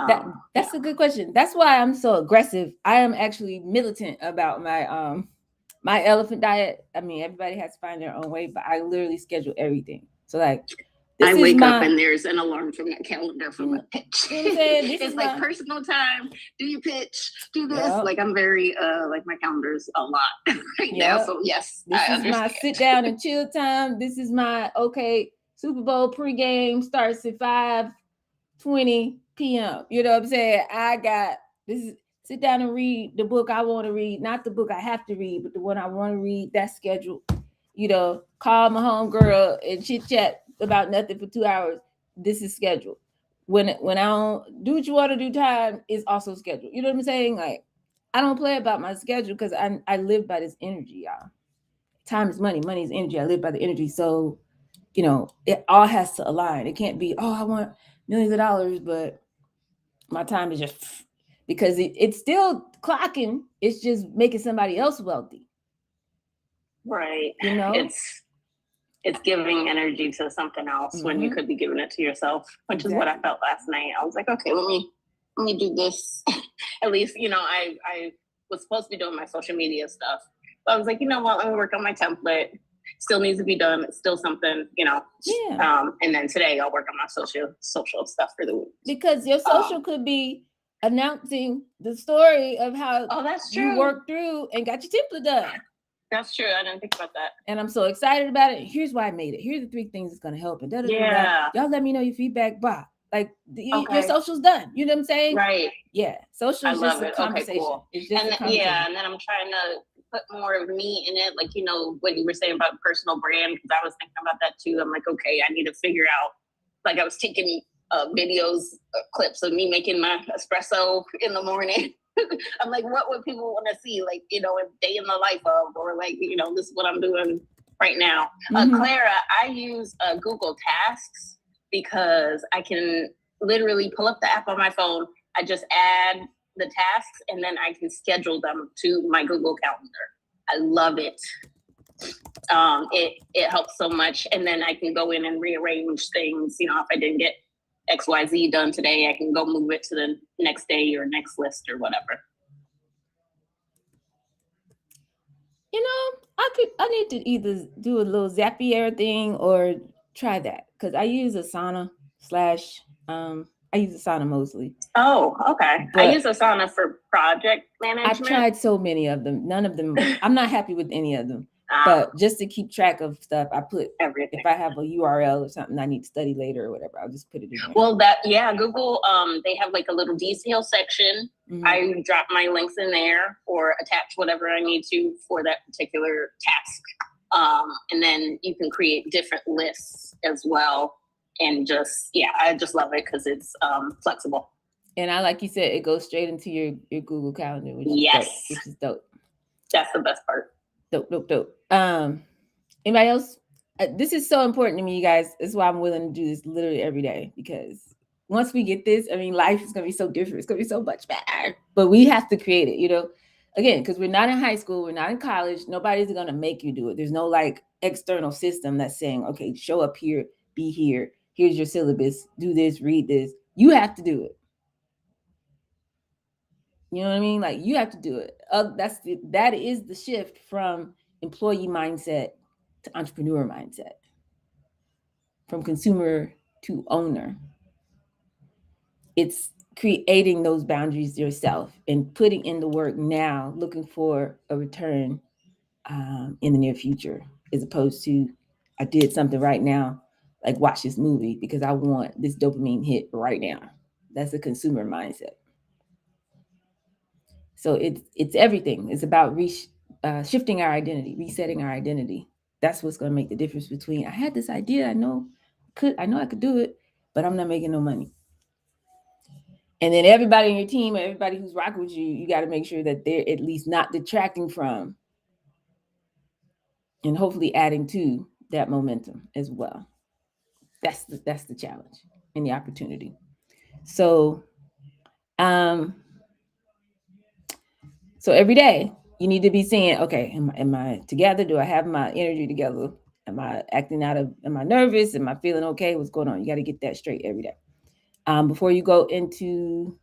that's a good question. That's why I'm so aggressive. I am actually militant about my my elephant diet. Everybody has to find their own way, but I literally schedule everything. So like, I wake up and there's an alarm from that calendar from a pitch. You know what I'm saying? It's like personal time. Do your pitch. Do this. Yep. Like I'm very like my calendar's a lot right now. So yes, this is my sit down and chill time. This is my Super Bowl pregame starts at 5:20 p.m. You know what I'm saying? I got this is sit down and read the book I want to read, not the book I have to read, but the one I want to read. That's scheduled. Call my homegirl and chit chat about nothing for 2 hours. This is scheduled. When I don't do what you want to do, time is also scheduled. You know what I'm saying? Like, I don't play about my schedule because I live by this energy, y'all. Time is money. Money is energy. I live by the energy. So, it all has to align. It can't be, I want millions of dollars, but my time is just because it's still clocking. It's just making somebody else wealthy. Right. It's giving energy to something else when you could be giving it to yourself, which is what I felt last night. I was like, okay, let me do this. At least, I was supposed to be doing my social media stuff, but I was like, you know what, let me work on my template. still needs to be done. It's still something, Yeah. And then today I'll work on my social stuff for the week. Because your social could be announcing the story of how that's you true. worked through and got your template done. That's true. I didn't think about that. And I'm so excited about it. Here's why I made it. Here's the 3 things that's going to help. And Yeah. Y'all let me know your feedback. Bye. Like your Okay. social's done. You know what I'm saying? Right. Yeah. Social I is just love a it. conversation. Okay, cool. It's just And a conversation. yeah, and then I'm trying to put more of me in it. Like, what you were saying about personal brand, because I was thinking about that too. I'm like, okay, I need to figure out, like I was taking videos, clips of me making my espresso in the morning. I'm like, what would people want to see? Like, a day in the life of, or like, this is what I'm doing right now. Clara, I use Google Tasks because I can literally pull up the app on my phone. I just add the tasks and then I can schedule them to my Google Calendar. I love it. It helps so much. And then I can go in and rearrange things. If I didn't get XYZ done today, I can go move it to the next day or next list or whatever. I need to either do a little Zapier thing or try that, because I use Asana I use Asana mostly. Oh, okay. I use Asana for project management. I've tried so many of them. None of them, I'm not happy with any of them. But just to keep track of stuff, I put everything. If I have a URL or something I need to study later or whatever, I'll just put it in there. Well, Google, they have like a little detail section. Mm-hmm. I drop my links in there or attach whatever I need to for that particular task. And then you can create different lists as well. And I just love it because it's flexible. And like you said, it goes straight into your Google Calendar, which is dope. That's the best part. Dope. Anybody else? This is so important to me, you guys. This is why I'm willing to do this literally every day, because once we get this, life is going to be so different. It's going to be so much better. But we have to create it, again, because we're not in high school. We're not in college. Nobody's going to make you do it. There's no external system that's saying, okay, show up here, be here. Here's your syllabus. Do this, read this. You have to do it. You know what I mean? You have to do it. That is the shift from employee mindset to entrepreneur mindset, from consumer to owner. It's creating those boundaries yourself and putting in the work now, looking for a return in the near future, as opposed to I did something right now, like watch this movie because I want this dopamine hit right now. That's a consumer mindset. So it's everything. It's about shifting our identity, resetting our identity. That's what's going to make the difference between I had this idea, I know I could do it, but I'm not making no money. And then everybody in your team, or everybody who's rocking with you, you got to make sure that they're at least not detracting from, and hopefully adding to that momentum as well. That's the challenge and the opportunity. So, so every day you need to be saying, okay, am I together? Do I have my energy together? Am I acting am I nervous? Am I feeling okay? What's going on? You got to get that straight every day. Before you go into,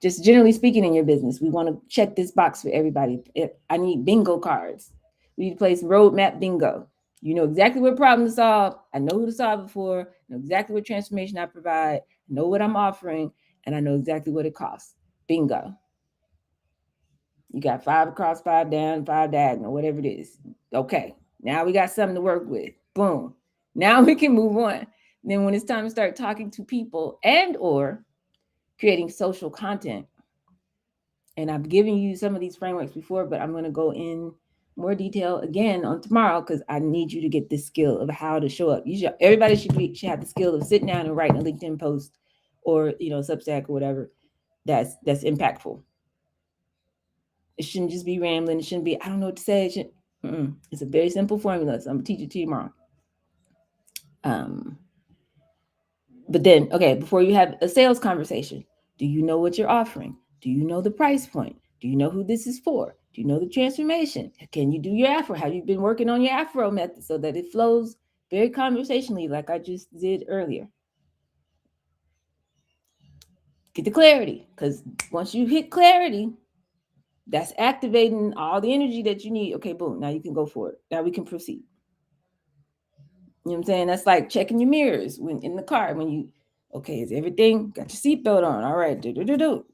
just generally speaking in your business, we want to check this box for everybody. I need bingo cards. We need to play some roadmap bingo. You know exactly what problem to solve. I know who to solve it for. I know exactly what transformation I provide. I know what I'm offering, and I know exactly what it costs. Bingo. You got 5 across, 5 down, 5 diagonal, whatever it is. Okay, now we got something to work with. Boom. Now we can move on. Then when it's time to start talking to people and or creating social content, and I've given you some of these frameworks before, but I'm going to go in more detail again on tomorrow, because I need you to get this skill of how to show up. Everybody should have the skill of sitting down and writing a LinkedIn post or Substack or whatever that's impactful. It shouldn't just be rambling. It shouldn't be, I don't know what to say. It's a very simple formula. So I'm going to teach it to you tomorrow. But then, okay, before you have a sales conversation, do you know what you're offering? Do you know the price point? Do you know who this is for? Do you know the transformation? Can you do your Afro? Have you been working on your Afro method so that it flows very conversationally, like I just did earlier? Get the clarity, because once you hit clarity, that's activating all the energy that you need. Okay, boom, now you can go for it. Now we can proceed. You know what I'm saying? That's like checking your mirrors when in the car when you okay, is everything got your seatbelt on? All right, do.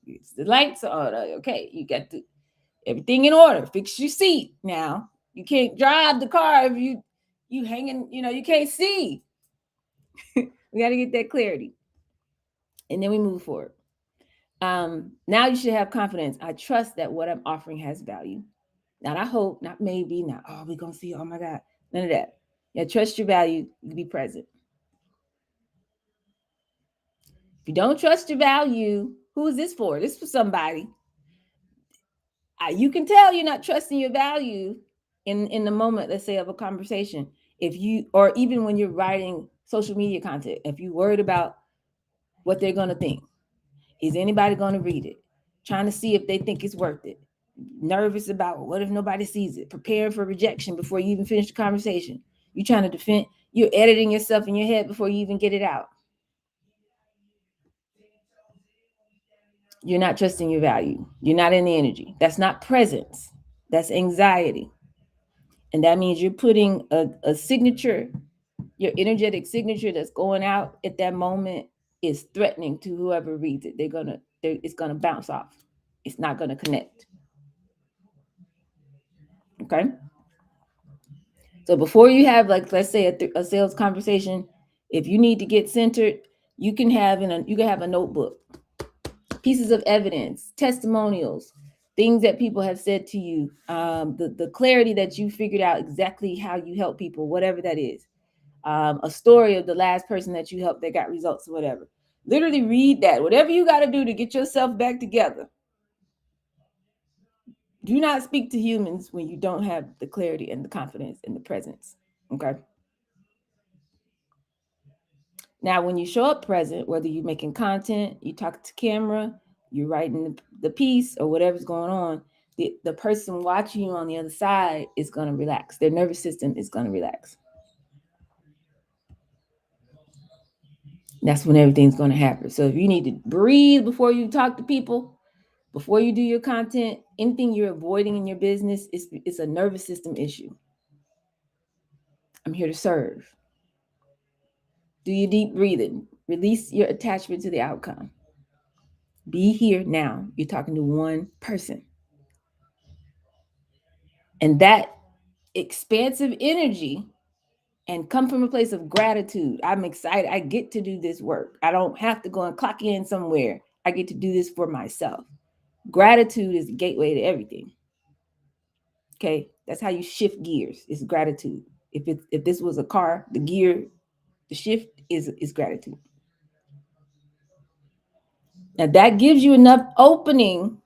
It's the lights on. Okay, you got everything in order. Fix your seat now. You can't drive the car if you hanging, you can't see. We got to get that clarity. And then we move forward. Now you should have confidence. I trust that what I'm offering has value. Not I hope, not maybe, not we're gonna see. Oh my God. None of that. Yeah, trust your value, you be present. If you don't trust your value, who is this for? This is for somebody. You can tell you're not trusting your value in the moment, let's say, of a conversation. If you, or even when you're writing social media content, if you're worried about what they're going to think, is anybody going to read it? Trying to see if they think it's worth it. Nervous about what if nobody sees it? Preparing for rejection before you even finish the conversation. You're trying to defend, you're editing yourself in your head before you even get it out. You're not trusting your value. You're not in the energy. That's not presence. That's anxiety. And that means you're putting a signature, your energetic signature that's going out at that moment is threatening to whoever reads it. It's gonna bounce off. It's not gonna connect. Okay. So before you have, like, let's say a sales conversation, if you need to get centered, you can have a notebook, pieces of evidence, testimonials, things that people have said to you, the clarity that you figured out exactly how you help people, whatever that is, a story of the last person that you helped that got results or whatever. Literally read that, whatever you got to do to get yourself back together. Do not speak to humans when you don't have the clarity and the confidence and the presence. Okay. Now, when you show up present, whether you're making content, you talk to camera, you're writing the piece or whatever's going on, the person watching you on the other side is going to relax. Their nervous system is going to relax. That's when everything's going to happen. So if you need to breathe before you talk to people, before you do your content, anything you're avoiding in your business, it's a nervous system issue. I'm here to serve. Do your deep breathing. Release your attachment to the outcome. Be here now. You're talking to one person. And that expansive energy and come from a place of gratitude. I'm excited. I get to do this work. I don't have to go and clock in somewhere. I get to do this for myself. Gratitude is the gateway to everything. Okay, that's how you shift gears. It's gratitude. If this was a car, the shift is gratitude. Now that gives you enough opening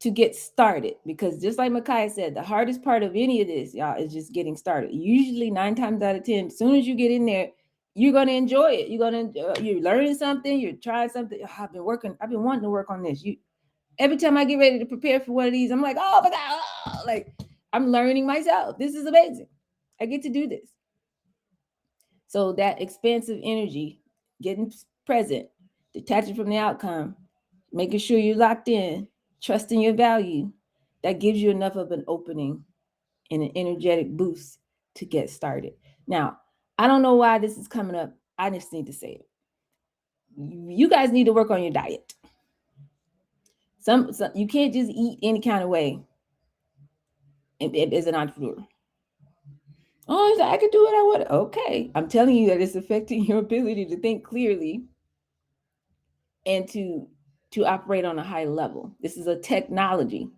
to get started, because just like Makai said, the hardest part of any of this, y'all, is just getting started. Usually 9 times out of 10, as soon as you get in there, you're going to enjoy it. You're learning something, you're trying something. I've been wanting to work on this. Every time I get ready to prepare for one of these, I'm like, oh my God, like I'm learning myself. This is amazing. I get to do this. So that expansive energy, getting present, detaching from the outcome, making sure you're locked in, trusting your value, that gives you enough of an opening and an energetic boost to get started. Now, I don't know why this is coming up. I just need to say it. You guys need to work on your diet. Some you can't just eat any kind of way as an entrepreneur. Oh, I could do what I want. Okay. I'm telling you that it's affecting your ability to think clearly and to operate on a high level. This is a technology.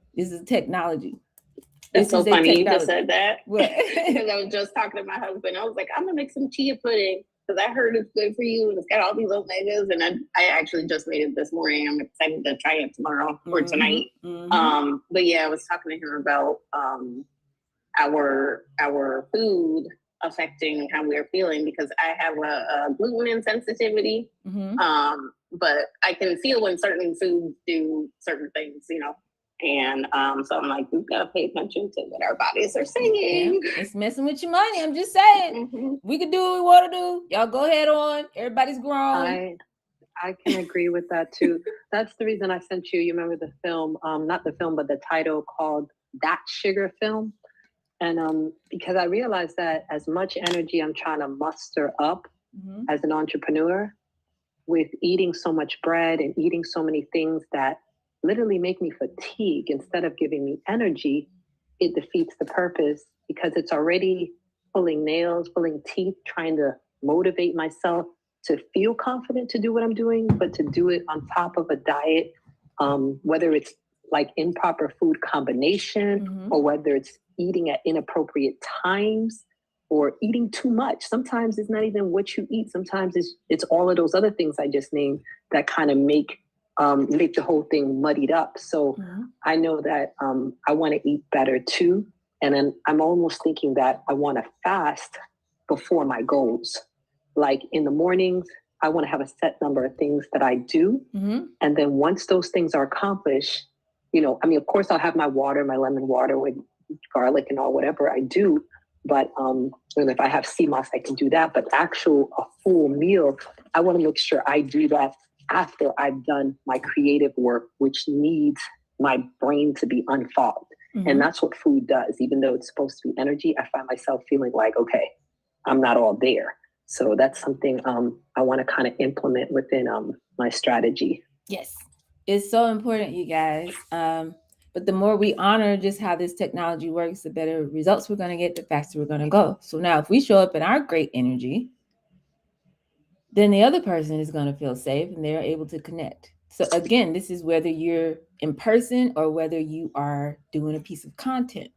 That's so funny you just said that. What? Because I was just talking to my husband. I was like, I'm gonna make some chia pudding because I heard it's good for you and it's got all these omegas. And I actually just made it this morning. I'm excited to try it tomorrow or tonight. Mm-hmm. But yeah, I was talking to him about our food affecting how we're feeling, because I have a gluten insensitivity. Mm-hmm. But I can feel when certain foods do certain things, And so I'm like, we've got to pay attention to what our bodies are saying. Yeah, it's messing with your money. I'm just saying. Mm-hmm. We can do what we want to do. Y'all go ahead on. Everybody's grown. I can agree with that too. That's the reason I sent you. You remember the film, not the film, but the title called That Sugar Film. And because I realized that as much energy I'm trying to muster up as an entrepreneur, with eating so much bread and eating so many things that literally make me fatigue instead of giving me energy, it defeats the purpose because it's already pulling nails, pulling teeth, trying to motivate myself to feel confident to do what I'm doing, but to do it on top of a diet, whether it's like improper food combination or whether it's eating at inappropriate times or eating too much. Sometimes it's not even what you eat. Sometimes it's all of those other things I just named that kind of make the whole thing muddied up. So I know that I want to eat better too. And then I'm almost thinking that I want to fast before my goals. Like in the mornings, I want to have a set number of things that I do. And then once those things are accomplished, of course I'll have my water, my lemon water with garlic and all, whatever I do. But and if I have sea moss, I can do that. But a full meal, I want to make sure I do that after I've done my creative work, which needs my brain to be unfogged. And that's what food does. Even though it's supposed to be energy, I find myself feeling like, okay, I'm not all there. So that's something I want to kind of implement within my strategy. Yes, it's so important, you guys. But the more we honor just how this technology works, the better results we're going to get, the faster we're going to go. So now if we show up in our great energy, then the other person is going to feel safe and they're able to connect. So again, this is whether you're in person or whether you are doing a piece of content.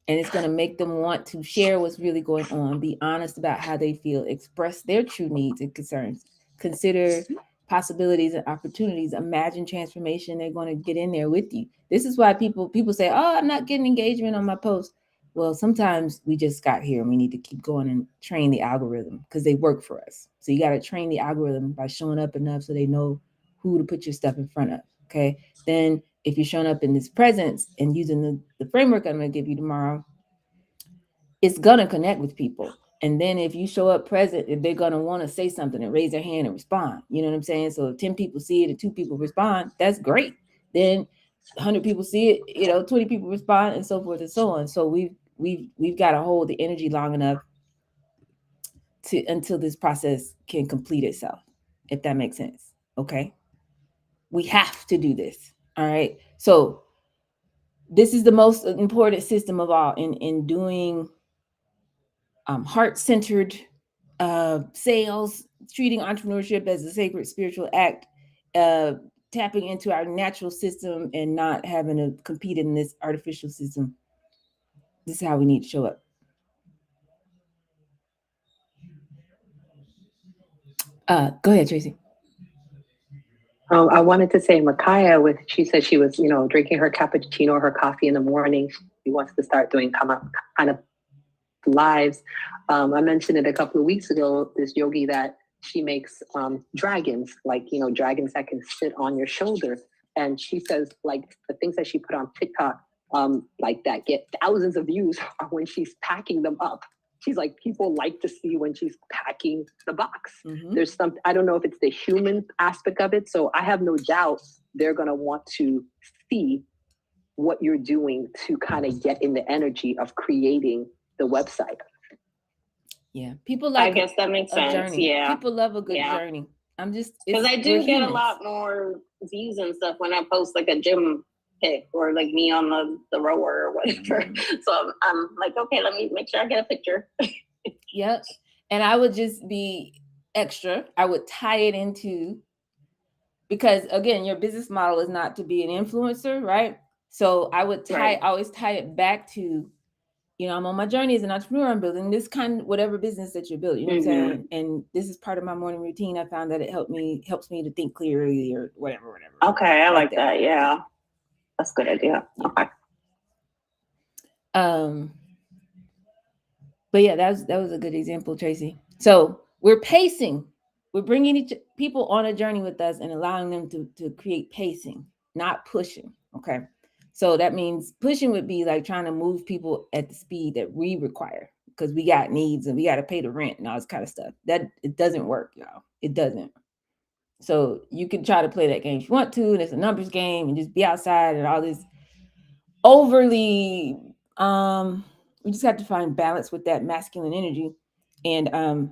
And it's going to make them want to share what's really going on, be honest about how they feel, express their true needs and concerns, consider possibilities and opportunities, imagine transformation. They're going to get in there with you. This is why people say, oh, I'm not getting engagement on my post. Well, sometimes we just got here and we need to keep going and train the algorithm because they work for us. So you got to train the algorithm by showing up enough so they know who to put your stuff in front of. Okay. Then if you're showing up in this presence and using the framework I'm going to give you tomorrow, it's going to connect with people. And then if you show up present, they're going to want to say something and raise their hand and respond. You know what I'm saying? So if 10 people see it and 2 people respond, that's great. Then 100 people see it, 20 people respond, and so forth and so on. So we've got to hold the energy long enough until this process can complete itself, if that makes sense. Okay. We have to do this. All right. So this is the most important system of all in doing heart-centered sales, treating entrepreneurship as a sacred spiritual act, tapping into our natural system and not having to compete in this artificial system. This is how we need to show up. Go ahead, Tracy. I wanted to say, Micaiah, she said she was, drinking her cappuccino or her coffee in the morning. She wants to start doing kind of lives. I mentioned it a couple of weeks ago, this yogi that she makes dragons, like, dragons that can sit on your shoulder. And she says, like, the things that she put on TikTok, like that get thousands of views are when she's packing them up. She's like, people like to see when she's packing the box. There's I don't know if it's the human aspect of it. So I have no doubt they're going to want to see what you're doing to kind of get in the energy of creating the website. Yeah, people like. I guess that makes sense. Journey. Yeah, people love a good journey. I'm just because I do get a lot more views and stuff when I post like a gym pic or like me on the rower or whatever. So I'm like, okay, let me make sure I get a picture. Yep, and I would just be extra. I would tie it into, because again, your business model is not to be an influencer, right? So I would always tie it back to, I'm on my journey as an entrepreneur. I'm building this whatever business that you're building. You know what I'm saying? And this is part of my morning routine. I found that it helps me to think clearly or whatever. Okay, I like that. Yeah, that's a good idea. Okay. But yeah, that was a good example, Tracy. So we're pacing. We're bringing people on a journey with us and allowing them to create pacing, not pushing. Okay. So that means pushing would be like trying to move people at the speed that we require because we got needs and we got to pay the rent and all this kind of stuff. That it doesn't work, y'all. It doesn't. So you can try to play that game if you want to, and it's a numbers game and just be outside and all this overly We just have to find balance with that masculine energy. And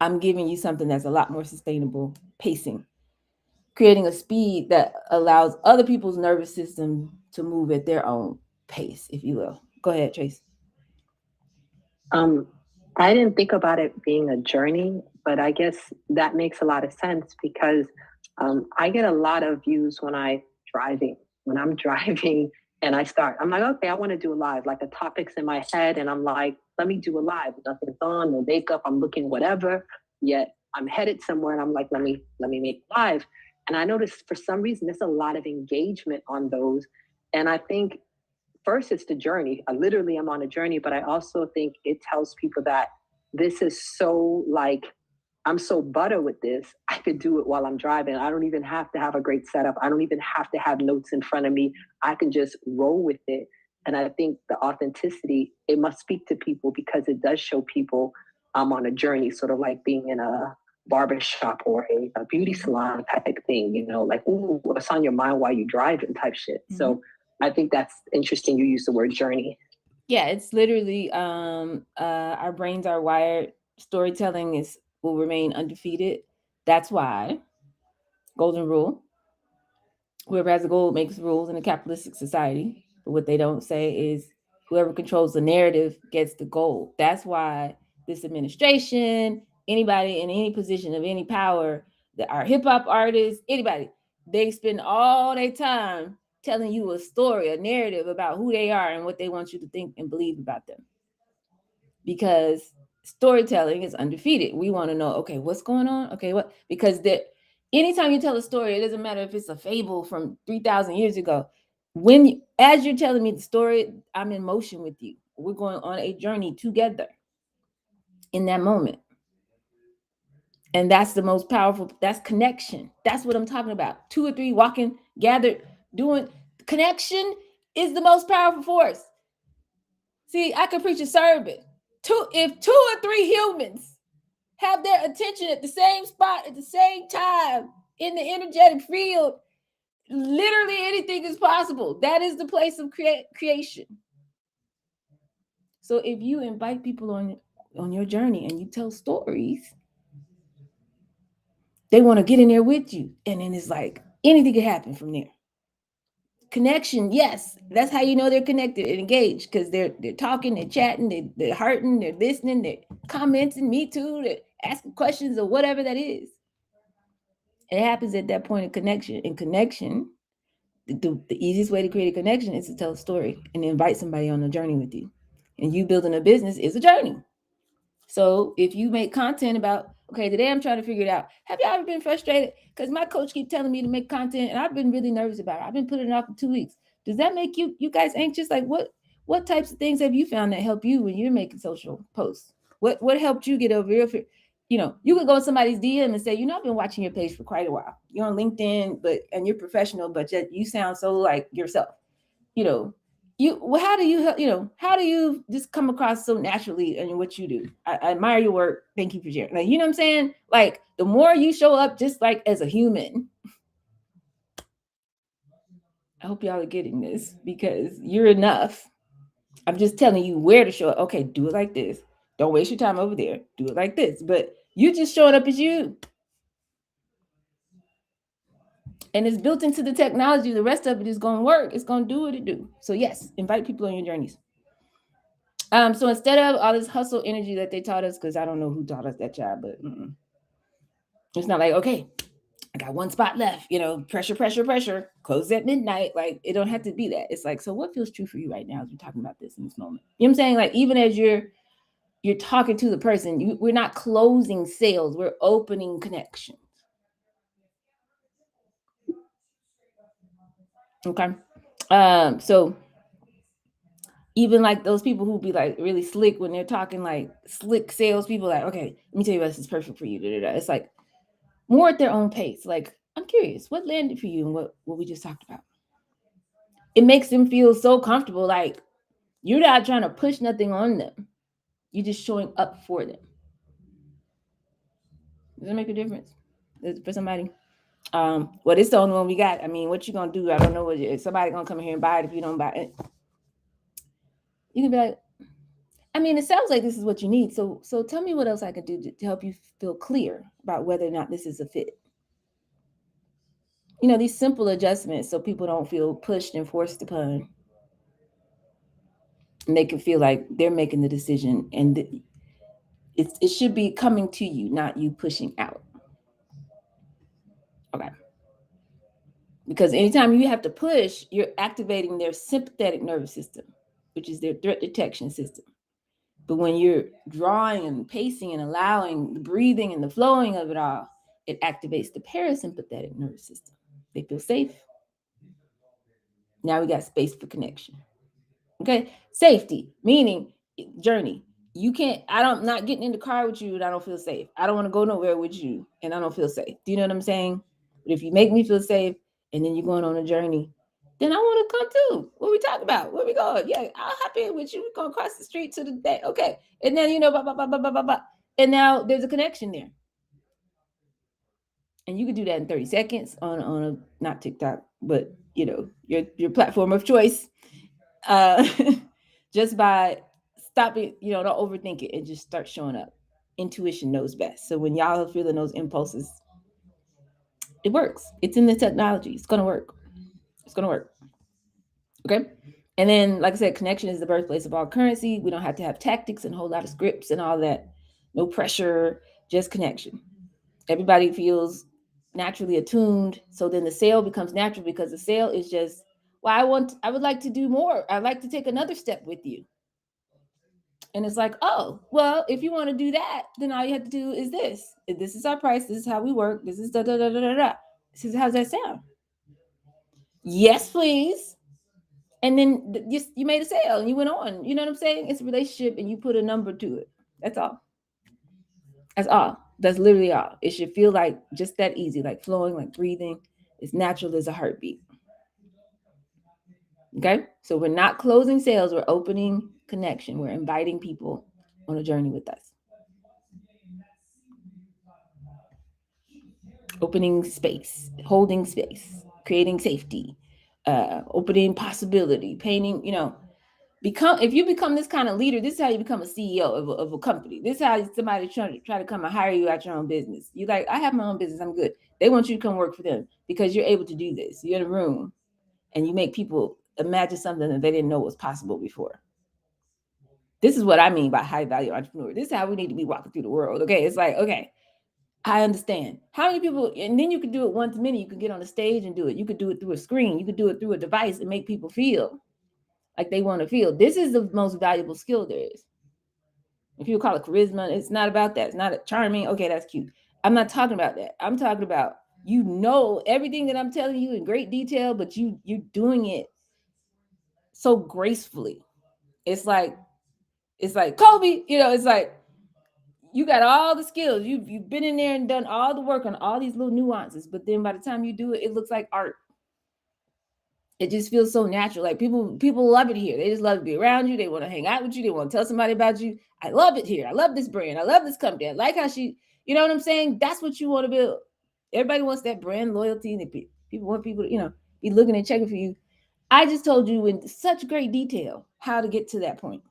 I'm giving you something that's a lot more sustainable pacing, creating a speed that allows other people's nervous system to move at their own pace, if you will. Go ahead, Trace. I didn't think about it being a journey, but I guess that makes a lot of sense because I get a lot of views when I driving. When I'm driving and I'm like, okay, I want to do a live. Like the topic's in my head, and I'm like, let me do a live. Nothing's on, no makeup. I'm looking whatever. Yet I'm headed somewhere, and I'm like, let me make live. And I noticed for some reason there's a lot of engagement on those, and I think first it's the journey. I literally am on a journey, but I also think it tells people that this is so like, I'm so butter with this. I could do it while I'm driving. I don't even have to have a great setup. I don't even have to have notes in front of me. I can just roll with it. And I think the authenticity, it must speak to people because it does show people I'm on a journey, sort of like being in a barbershop or a beauty salon type thing, like, ooh, what's on your mind while you driving type shit. Mm-hmm. So I think that's interesting. You use the word journey. Yeah, it's literally our brains are wired. Storytelling will remain undefeated. That's why golden rule. Whoever has a goal makes rules in a capitalistic society. But what they don't say is whoever controls the narrative gets the gold. That's why this administration, anybody in any position of any power, that are hip hop artists, anybody, they spend all their time telling you a story, a narrative about who they are and what they want you to think and believe about them. Because storytelling is undefeated. We want to know, okay, what's going on? Okay, what? Because anytime you tell a story, it doesn't matter if it's a fable from 3,000 years ago. As you're telling me the story, I'm in motion with you. We're going on a journey together in that moment. And that's the most powerful. That's connection. That's what I'm talking about. 2 or 3 walking, gathered, doing connection is the most powerful force. See, I could preach a sermon. If 2 or 3 humans have their attention at the same spot at the same time in the energetic field, literally anything is possible. That is the place of creation. So if you invite people on your journey and you tell stories, they want to get in there with you. And then it's like anything can happen from there. Connection, yes, that's how you know they're connected and engaged, because they're talking, they're chatting, they're hearting, they're listening, they're commenting, me too, they're asking questions or whatever that is. It happens at that point of connection. And connection, the easiest way to create a connection is to tell a story and invite somebody on a journey with you. And you building a business is a journey. So if you make content about, okay, today I'm trying to figure it out. Have you ever been frustrated? Because my coach keeps telling me to make content and I've been really nervous about it. I've been putting it off for 2 weeks. Does that make you guys anxious? Like what types of things have you found that help you when you're making social posts? What helped you get over your fear? You could go to somebody's DM and say, I've been watching your page for quite a while. You're on LinkedIn, and you're professional, but yet you sound so like yourself. How do you just come across so naturally in what you do? I admire your work. Thank you for sharing. Like, you know what I'm saying? Like, the more you show up just like as a human, I hope y'all are getting this, because you're enough. I'm just telling you where to show up. Okay, do it like this. Don't waste your time over there. Do it like this. But you just showing up as you. And it's built into the technology. The rest of it is going to work. It's going to do what it do. So yes, invite people on your journeys. So instead of all this hustle energy that they taught us, because I don't know who taught us that job, but it's not like, okay, I got 1 spot left, pressure, close at midnight. Like, it don't have to be that. It's like, so what feels true for you right now as we're talking about this in this moment? You know what I'm saying? Like, even as you're talking to the person, we're not closing sales, we're opening connections. Okay. So even like those people who be like really slick when they're talking, like slick salespeople, like, okay, let me tell you this is perfect for you. It's like more at their own pace. Like, I'm curious, what landed for you and what we just talked about? It makes them feel so comfortable. Like, you're not trying to push nothing on them. You're just showing up for them. Does it make a difference for somebody? Well, it's the only one we got. I mean, what you gonna do? I don't know. Is somebody gonna come here and buy it if you don't buy it? You can be like, I mean, it sounds like this is what you need. So tell me what else I could do to help you feel clear about whether or not this is a fit. You know, these simple adjustments so people don't feel pushed and forced upon. And they can feel like they're making the decision, and it should be coming to you, not you pushing out. Okay. Because anytime you have to push, you're activating their sympathetic nervous system, which is their threat detection system. But when you're drawing and pacing and allowing the breathing and the flowing of it all, it activates the parasympathetic nervous system. They feel safe. Now we got space for connection. Okay. Safety, meaning journey. You can't, I'm not getting in the car with you and I don't feel safe. I don't want to go nowhere with you and I don't feel safe. Do you know what I'm saying? But if you make me feel safe and then you're going on a journey, then I want to come too. What we talking about? Where we going? Yeah, I'll hop in with you. We're going to cross the street to the day. Okay. And then, you know, blah, blah, blah, blah, blah, blah, blah. And now there's a connection there. And you can do that in 30 seconds on a, not TikTok, but, you know, your platform of choice. Just by stopping, you know, don't overthink it and just start showing up. Intuition knows best. So when y'all are feeling those impulses, it works. It's in the technology. It's going to work. It's going to work. Okay. And then, like I said, connection is the birthplace of all currency. We don't have to have tactics and a whole lot of scripts and all that. No pressure, just connection. Everybody feels naturally attuned. So then the sale becomes natural because the sale is just, well, I would like to do more. I'd like to take another step with you. And it's like, oh, well, if you want to do that, then all you have to do is this. This is our price. This is how we work. This is da da da da da da. This is how's that sound? Yes, please. And then you made a sale and you went on. You know what I'm saying? It's a relationship and you put a number to it. That's all. That's all. That's literally all. It should feel like just that easy, like flowing, like breathing. It's natural as a heartbeat. Okay? So we're not closing sales. We're opening connection. We're inviting people on a journey with us. Opening space, holding space, creating safety, opening possibility, painting, you know, if you become this kind of leader, this is how you become a CEO of a company. This is how somebody try to come and hire you at your own business. You like, I have my own business, I'm good. They want you to come work for them because you're able to do this. You're in a room and you make people imagine something that they didn't know was possible before. This is what I mean by high value entrepreneur. This is how we need to be walking through the world. Okay. It's like, okay, I understand. How many people, and then you could do it once a minute. You could get on the stage and do it. You could do it through a screen. You could do it through a device and make people feel like they want to feel. This is the most valuable skill there is. If you call it charisma, it's not about that. It's not a charming. Okay, that's cute. I'm not talking about that. I'm talking about, you know, everything that I'm telling you in great detail, but you're doing it so gracefully. It's like Kobe, you know, it's like you got all the skills. You've been in there and done all the work on all these little nuances, but then by the time you do it, it looks like art. It just feels so natural. Like people love it here. They just love to be around you. They want to hang out with you. They want to tell somebody about you. I love it here. I love this brand. I love this company. I like how she, you know what I'm saying? That's what you want to build. Everybody wants that brand loyalty. And people want people to, you know, be looking and checking for you. I just told you in such great detail how to get to that point.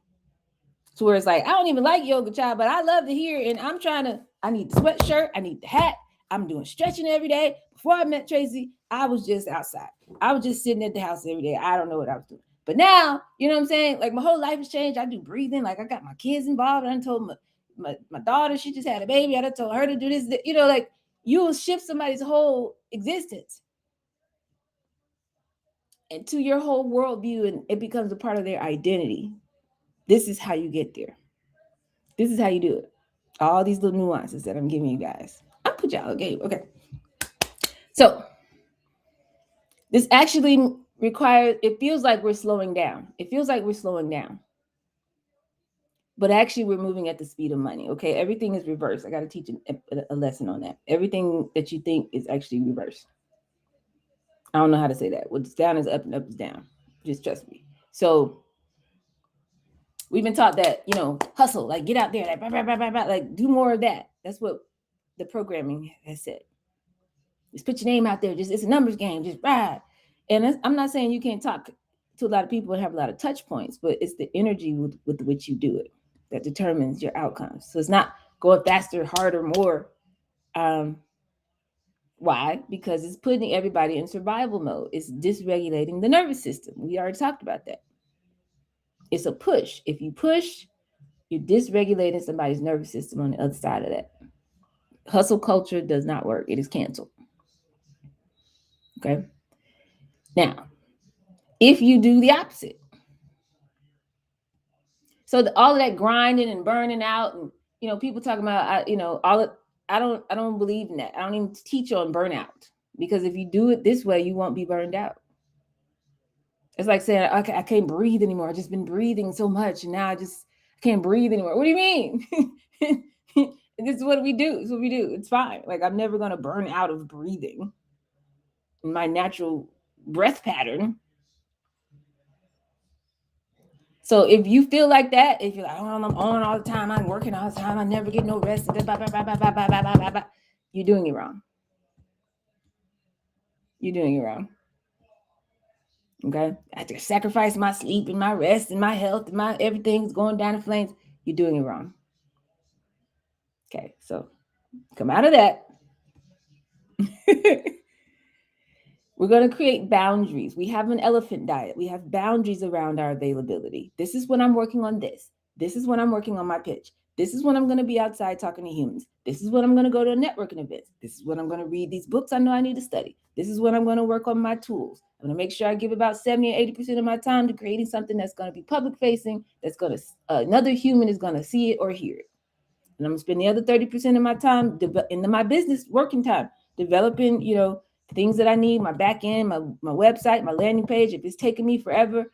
So where it's like, I don't even like yoga, child, but I love to hear. And I need the sweatshirt. I need the hat. I'm doing stretching every day. Before I met Tracy, I was just outside. I was just sitting at the house every day. I don't know what I was doing. But now, you know what I'm saying? Like my whole life has changed. I do breathing. Like I got my kids involved. I told my daughter, she just had a baby. I told her to do this. You know, like you will shift somebody's whole existence and to your whole worldview, and it becomes a part of their identity. This is how you get there. This is how you do it. All these little nuances that I'm giving you guys. I'll put y'all a game. Okay. So this actually requires, it feels like we're slowing down. It feels like we're slowing down. But actually we're moving at the speed of money. Okay. Everything is reversed. I got to teach a lesson on that. Everything that you think is actually reversed. I don't know how to say that. What's down is up and up is down. Just trust me. So we've been taught that, you know, hustle, like get out there, like, blah, blah, blah, blah, blah, like do more of that. That's what the programming has said. Just put your name out there. Just it's a numbers game. Just ride. And I'm not saying you can't talk to a lot of people and have a lot of touch points, but it's the energy with which you do it that determines your outcomes. So it's not going faster, harder, more. Why? Because it's putting everybody in survival mode. It's dysregulating the nervous system. We already talked about that. It's a push. If you push, you're dysregulating somebody's nervous system on the other side of that. Hustle culture does not work. It is canceled. Okay. Now, if you do the opposite, so all of that grinding and burning out, and people talking about, I don't believe in that. I don't even teach on burnout, because if you do it this way, you won't be burned out. It's like saying, I can't breathe anymore. I've just been breathing so much, and now I can't breathe anymore. What do you mean? This is what we do. It's what we do. It's fine. Like, I'm never going to burn out of breathing in my natural breath pattern. So if you feel like that, if you're like, I'm on all the time, I'm working all the time, I never get no rest, you're doing it wrong. You're doing it wrong. Okay? I have to sacrifice my sleep and my rest and my health and my everything's going down in flames. You're doing it wrong. Okay, so come out of that. We're going to create boundaries. We have an elephant diet. We have boundaries around our availability. This is when I'm working on this. This is when I'm working on my pitch. This is when I'm going to be outside talking to humans. This is when I'm going to go to networking events. This is when I'm going to read these books I know I need to study. This is when I'm going to work on my tools. I'm going to make sure I give about 70 or 80% of my time to creating something that's going to be public facing, that's going to, another human is going to see it or hear it. And I'm going to spend the other 30% of my time in my business working time, developing, things that I need, my back end, my website, my landing page. If it's taking me forever,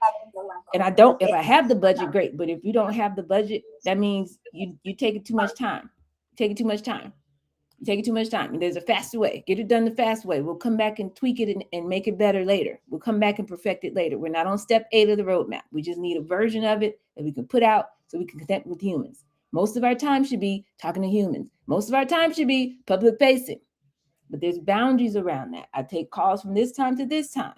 and if I have the budget, great. But if you don't have the budget, that means you taking too much time. Taking too much time. Taking too much time. And there's a faster way. Get it done the fast way. We'll come back and tweak it and make it better later. We'll come back and perfect it later. We're not on step 8 of the roadmap. We just need a version of it that we can put out so we can connect with humans. Most of our time should be talking to humans. Most of our time should be public facing. But there's boundaries around that. I take calls from this time to this time.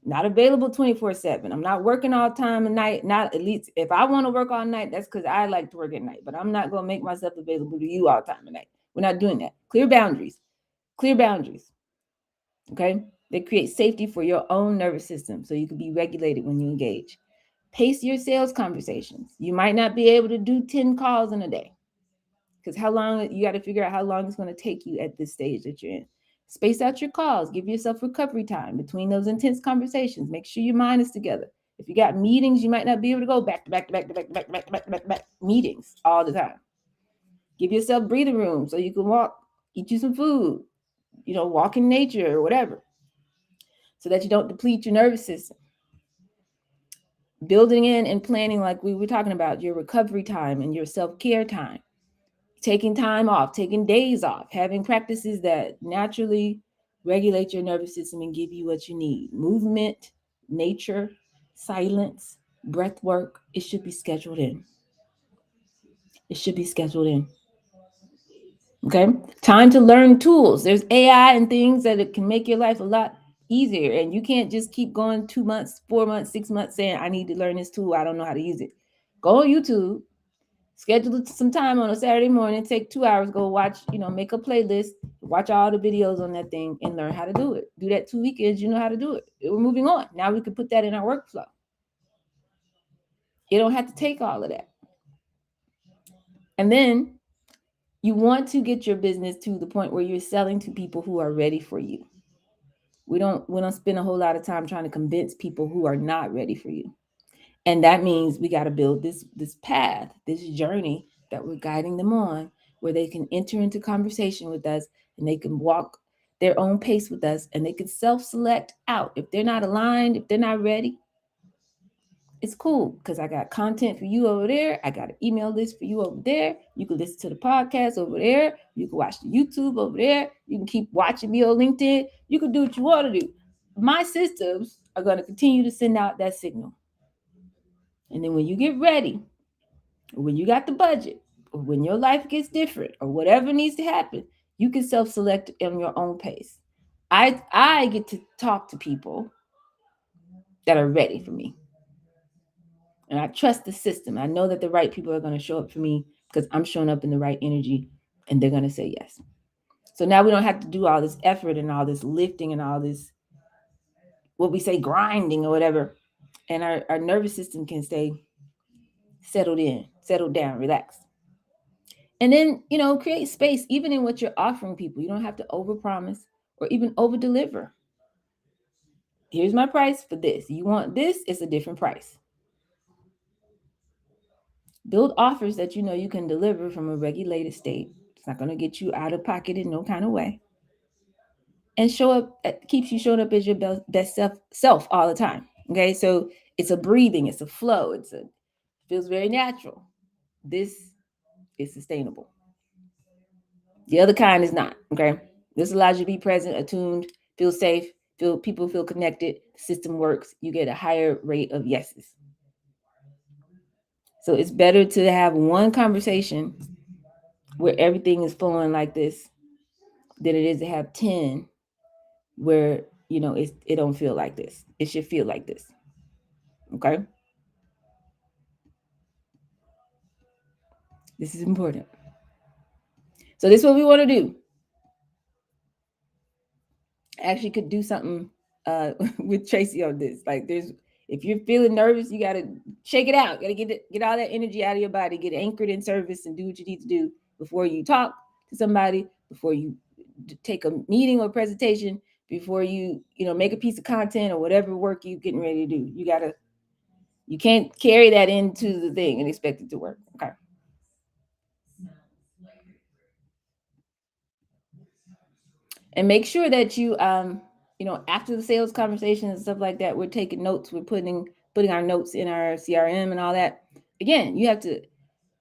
Not available 24/7. I'm not working all time at night. Not at least if I want to work all night, that's because I like to work at night. But I'm not going to make myself available to you all time at night. We're not doing that. Clear boundaries. Clear boundaries. Okay? They create safety for your own nervous system so you can be regulated when you engage. Pace your sales conversations. You might not be able to do 10 calls in a day. Because you got to figure out how long it's going to take you at this stage that you're in. Space out your calls. Give yourself recovery time between those intense conversations. Make sure your mind is together. If you got meetings, you might not be able to go back to back meetings all the time. Give yourself breathing room so you can walk, eat you some food, walk in nature or whatever, so that you don't deplete your nervous system. Building in and planning, like we were talking about, your recovery time and your self-care time. Taking time off, taking days off, having practices that naturally regulate your nervous system and give you what you need. Movement, nature, silence, breath work. It should be scheduled in. It should be scheduled in. Okay? Time to learn tools. There's AI and things that it can make your life a lot easier. And you can't just keep going 2 months, 4 months, 6 months saying, I need to learn this tool. I don't know how to use it. Go on YouTube. Schedule some time on a Saturday morning, take 2 hours, go watch, make a playlist, watch all the videos on that thing and learn how to do it. Do that 2 weekends, you know how to do it. We're moving on. Now we can put that in our workflow. You don't have to take all of that. And then you want to get your business to the point where you're selling to people who are ready for you. We don't spend a whole lot of time trying to convince people who are not ready for you. And that means we got to build this path, this journey that we're guiding them on, where they can enter into conversation with us and they can walk their own pace with us and they can self-select out. If they're not aligned, if they're not ready, it's cool because I got content for you over there. I got an email list for you over there. You can listen to the podcast over there. You can watch the YouTube over there. You can keep watching me on LinkedIn. You can do what you want to do. My systems are going to continue to send out that signal. And then when you get ready, or when you got the budget, or when your life gets different, or whatever needs to happen, you can self-select on your own pace. I get to talk to people that are ready for me. And I trust the system. I know that the right people are going to show up for me because I'm showing up in the right energy and they're going to say yes. So now we don't have to do all this effort and all this lifting and all this, what we say, grinding or whatever. And our nervous system can stay settled down, relaxed. And then, create space even in what you're offering people. You don't have to overpromise or even over-deliver. Here's my price for this. You want this, it's a different price. Build offers that you can deliver from a regulated state. It's not going to get you out of pocket in no kind of way. And show up, keeps you showing up as your best self all the time. Okay, so it's a breathing, it's a flow, feels very natural. This is sustainable. The other kind is not. Okay, this allows you to be present, attuned, feel safe, people feel connected, the system works, you get a higher rate of yeses. So it's better to have one conversation where everything is flowing like this than it is to have 10 where it don't feel like this. It should feel like this. Okay, this is important. So this is what we want to do. Actually could do something with Tracy on this. Like, if you're feeling nervous, you got to shake it out. You got to get all that energy out of your body, get anchored in service, and do what you need to do before you talk to somebody, before you take a meeting or presentation, before you make a piece of content or whatever work you're getting ready to do. You can't carry that into the thing and expect it to work. Okay. And make sure that you after the sales conversation and stuff like that, we're taking notes. We're putting our notes in our CRM and all that. Again, you have to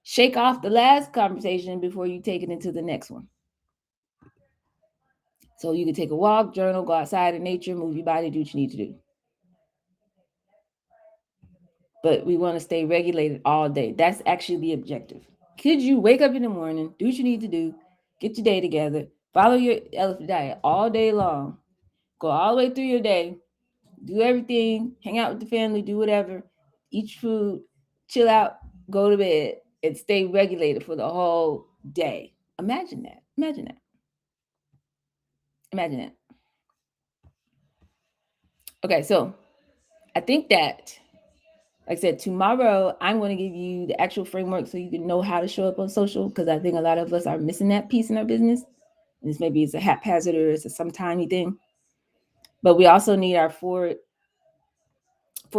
shake off the last conversation before you take it into the next one. So you can take a walk, journal, go outside in nature, move your body, do what you need to do. But we want to stay regulated all day. That's actually the objective. Could you wake up in the morning, do what you need to do, get your day together, follow your elephant diet all day long, go all the way through your day, do everything, hang out with the family, do whatever, eat food, chill out, go to bed, and stay regulated for the whole day. Imagine that. Imagine that. Imagine that. Okay, so I think that, like I said, tomorrow I'm going to give you the actual framework so you can know how to show up on social, because I think a lot of us are missing that piece in our business. And maybe it's a haphazard or it's some tiny thing. But we also need our four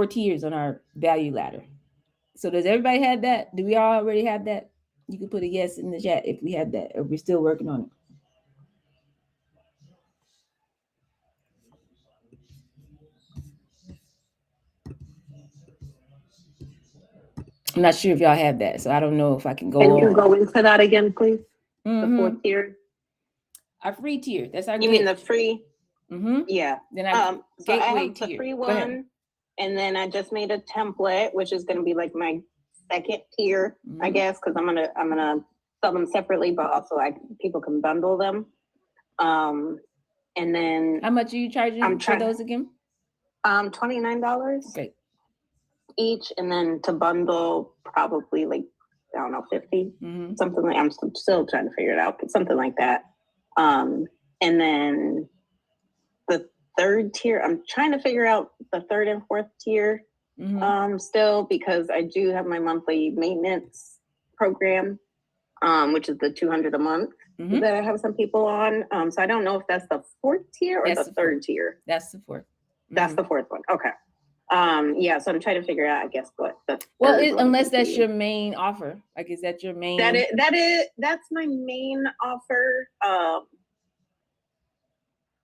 tiers on our value ladder. So does everybody have that? Do we all already have that? You can put a yes in the chat if we have that, or we're still working on it. I'm not sure if y'all have that, so I don't know if I can go Can on. you go into that again, please? Mm-hmm. The 4th tier? Our free tier. That's our You mean the free? Mm-hmm. Yeah. Then our so I gateway have the tier. free one, and then I just made a template, which is going to be like my second tier, I guess, because I'm gonna sell them separately, but also people can bundle them. And then how much are you charging for those again? $29. Okay. Each, and then to bundle probably like, I don't know, 50, something like. I'm still trying to figure it out, but something like that. And then the 3rd tier, I'm trying to figure out the 3rd and 4th tier still, because I do have my monthly maintenance program, which is the $200 a month that I have some people on. So I don't know if that's the 4th tier or the 3rd tier. That's the 4th. That's the 4th one. Okay. Yeah, so I'm trying to figure out, I guess, what the unless that's your main offer. Like, is that your main? That's my main offer.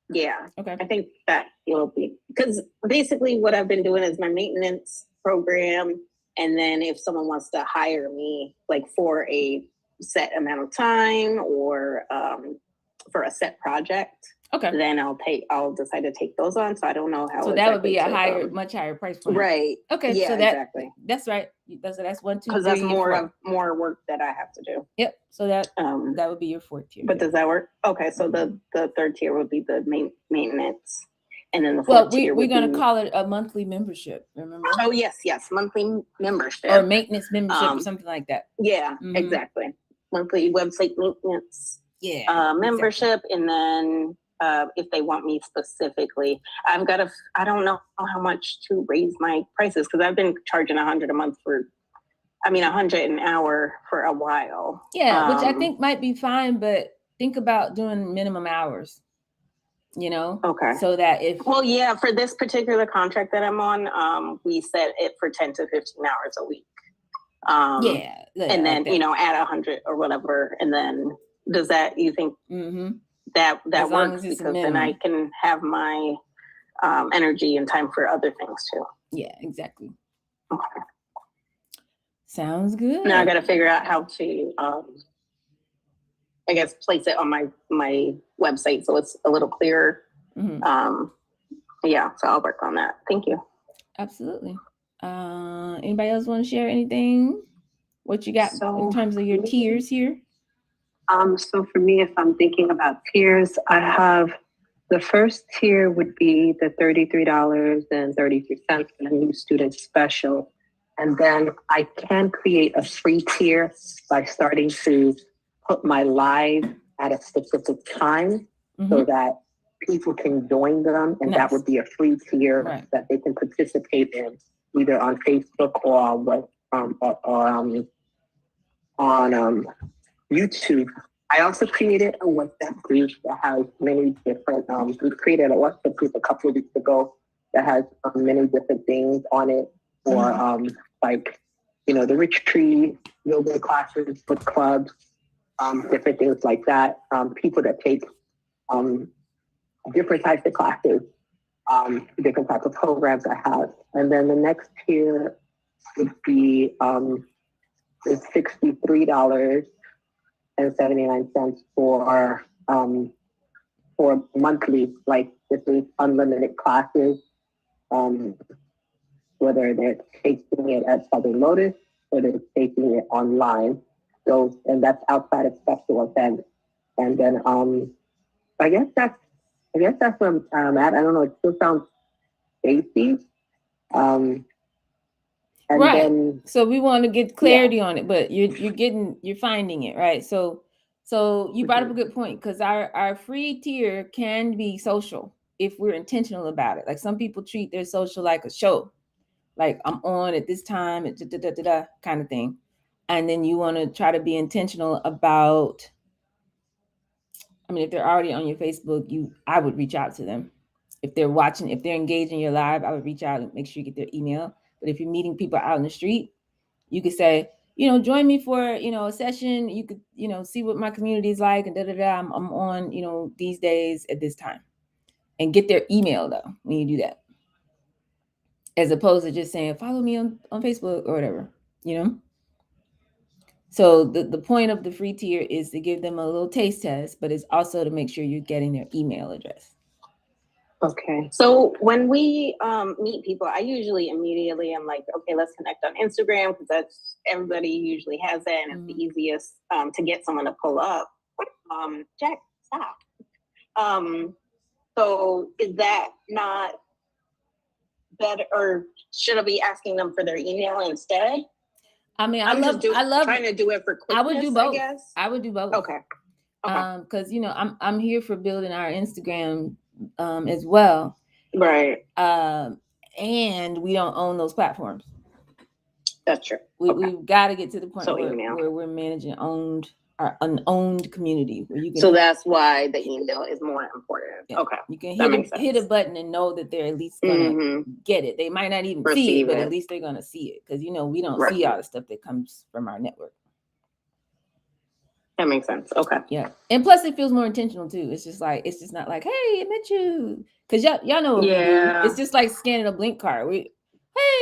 Yeah. Okay. I think that will be, because basically what I've been doing is my maintenance program, and then if someone wants to hire me, like for a set amount of time or for a set project, okay, then I'll decide to take those on. So I don't know how. So that would be a much higher price point. Right. Okay. Yeah, so exactly. That's right. That's 1, 2, 3. Because that's more work that I have to do. Yep. So that would be your 4th tier. But does that work? Okay. So the 3rd tier would be the maintenance. And then the Well, fourth tier we're going be, to call it a monthly membership, remember? Oh, yes, monthly membership. Or maintenance membership or something like that. Yeah, exactly. Monthly website maintenance membership. Exactly. And then if they want me specifically, I don't know how much to raise my prices, because I've been charging $100 a month $100 an hour for a while. Yeah, which I think might be fine, but think about doing minimum hours, Okay. So that for this particular contract that I'm on, we set it for 10 to 15 hours a week. And then, like add 100 or whatever. And then you think that works? Because then I can have my energy and time for other things too. Yeah, exactly. Okay. Sounds good. Now I got to figure out how to, place it on my website so it's a little clearer. So I'll work on that. Thank you. Absolutely. Anybody else want to share anything? What you got in terms of your tiers here? So for me, if I'm thinking about tiers, I have the first tier would be the $33.33 for the new student special. And then I can create a free tier by starting to put my live at a specific time so that people can join them. And that would be a free tier that they can participate in either on Facebook or on YouTube. I also created a WhatsApp group that has many different, we created a WhatsApp group a couple of weeks ago that has many different things on it for the retreat, yoga classes, book clubs, different things like that. People that take different types of classes, different types of programs I have. And then the next tier would be is $63.79 for monthly, like this is unlimited classes, whether they're taking it at Southern Lotus or they're taking it online. So, and that's outside of special events. And then I guess that's where I'm at. I don't know, it still sounds spacey. And then, so we want to get clarity on it, but you're finding it, right? So you brought up a good point, because our free tier can be social if we're intentional about it. Like some people treat their social like a show, like I'm on at this time, kind of thing. And then you want to try to be intentional about, if they're already on your Facebook, I would reach out to them. If they're watching, if they're engaging your live, I would reach out and make sure you get their email. But if you're meeting people out in the street, you could say, join me for, a session. You could, see what my community is like and I'm on, these days at this time, and get their email though when you do that, as opposed to just saying, follow me on Facebook or whatever, So the point of the free tier is to give them a little taste test, but it's also to make sure you're getting their email address. Okay. So when we meet people, I usually immediately am like, okay, let's connect on Instagram, because that's everybody usually has that, and it's the easiest to get someone to pull up. Jack, stop. So is that not better, or should I be asking them for their email instead? I love trying to do it for quickness. I would do both. I guess I would do both. Okay. Because I'm here for building our Instagram as well, right? And we don't own those platforms. That's true. We've got to get to the point where we're managing our unowned community, where you can. So that's why the email is more important. Yeah. Okay, you can hit a button and know that they're at least gonna get it. They might not even see it, but at least they're gonna see it, because we don't see all the stuff that comes from our network. That makes sense. Okay. Yeah. And plus it feels more intentional too. It's just not like, hey, I met you. Because y'all know what we do. It's just like scanning a blink card.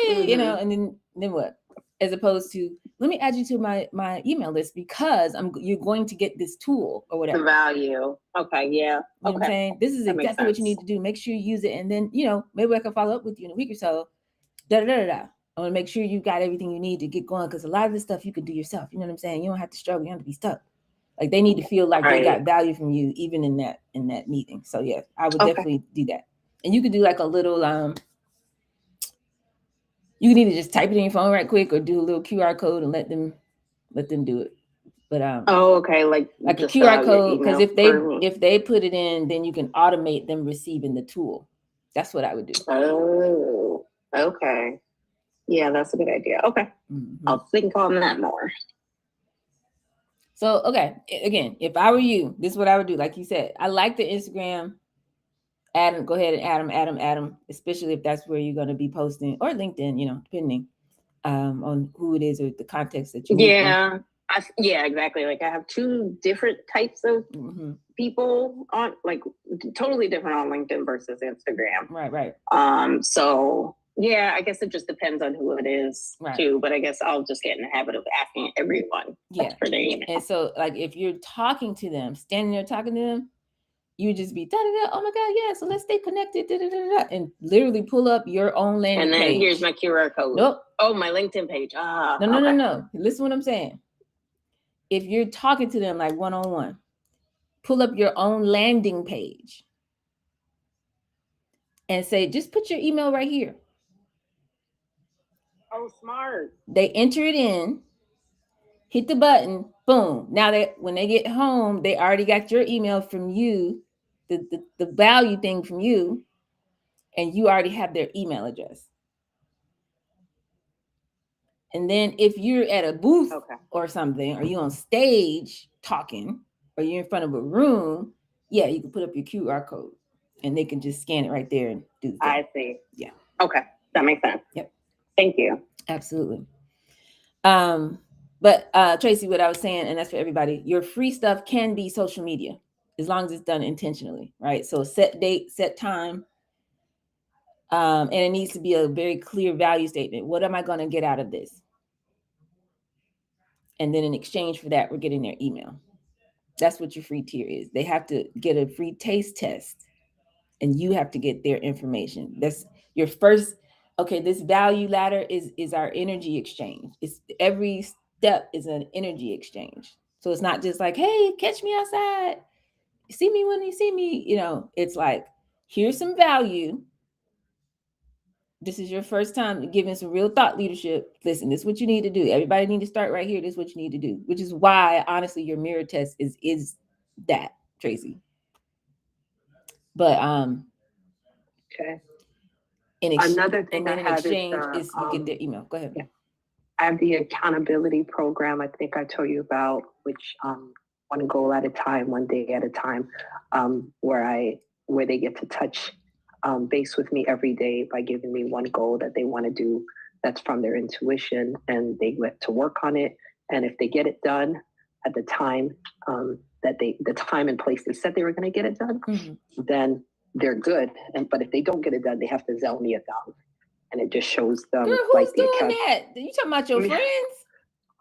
And then what? As opposed to, let me add you to my email list because you're going to get this tool or whatever. The value. Okay. Yeah. You know what I'm saying? This is exactly what you need to do. Make sure you use it. And then, maybe I can follow up with you in a week or so. I want to make sure you got everything you need to get going. Because a lot of this stuff you can do yourself. You know what I'm saying? You don't have to struggle. You don't have to be stuck. Like they need to feel like they got value from you, even in that meeting. So yeah, I would definitely do that. And you could do like a little, you can either just type it in your phone right quick or do a little QR code and let them do it. But oh, okay, like a QR code, because if they put it in, then you can automate them receiving the tool. That's what I would do. Oh, okay. Yeah, that's a good idea. Okay. Mm-hmm. I'll think on that more. So, okay, again, if I were you, this is what I would do. Like you said, I like the Instagram. Add them, go ahead and add them, especially if that's where you're going to be posting, or LinkedIn, you know, depending on who it is or the context that you yeah. Yeah, exactly. Like I have two different types of people on, like totally different on LinkedIn versus Instagram. Right. So yeah, I guess it just depends on who it is too. But I guess I'll just get in the habit of asking everyone for their email. And so, like, if you're talking to them, standing there talking to them, you just be da-da-da, oh my God, yeah, so let's stay connected, da-da-da-da, and literally pull up your own landing page. And then here's my QR code. Nope. Oh, my LinkedIn page. No. Listen to what I'm saying. If you're talking to them like one-on-one, pull up your own landing page and say, just put your email right here. Oh, smart. They enter it in, hit the button, boom. Now when they get home, they already got your email from you, the value thing from you, and you already have their email address. And then if you're at a booth or something, or you're on stage talking, or you're in front of a room, yeah, you can put up your QR code and they can just scan it right there and do the thing. I see. Yeah. Okay. That makes sense. Yep. Thank you. Absolutely. But Tracy, what I was saying, and that's for everybody, your free stuff can be social media as long as it's done intentionally, right? So set date, set time. And it needs to be a very clear value statement. What am I going to get out of this? And then in exchange for that, we're getting their email. That's what your free tier is. They have to get a free taste test and you have to get their information. That's your first. Okay, this value ladder is our energy exchange. It's every step is an energy exchange. So it's not just like, hey, catch me outside. See me when you see me. You know, it's like, here's some value. This is your first time giving some real thought leadership. Listen, this is what you need to do. Everybody need to start right here. This is what you need to do, which is why, honestly, your mirror test is that, Tracy. But okay. Another thing I have is you get their email. Go ahead. Yeah. I have the accountability program. I think I told you about, which one goal at a time, one day at a time, where they get to touch base with me every day by giving me one goal that they want to do that's from their intuition, and they get to work on it. And if they get it done at the time the time and place they said they were going to get it done, then they're good. But if they don't get it done, they have to Zell me $1,000, and it just shows them. Girl, who's doing that? You talking about your friends?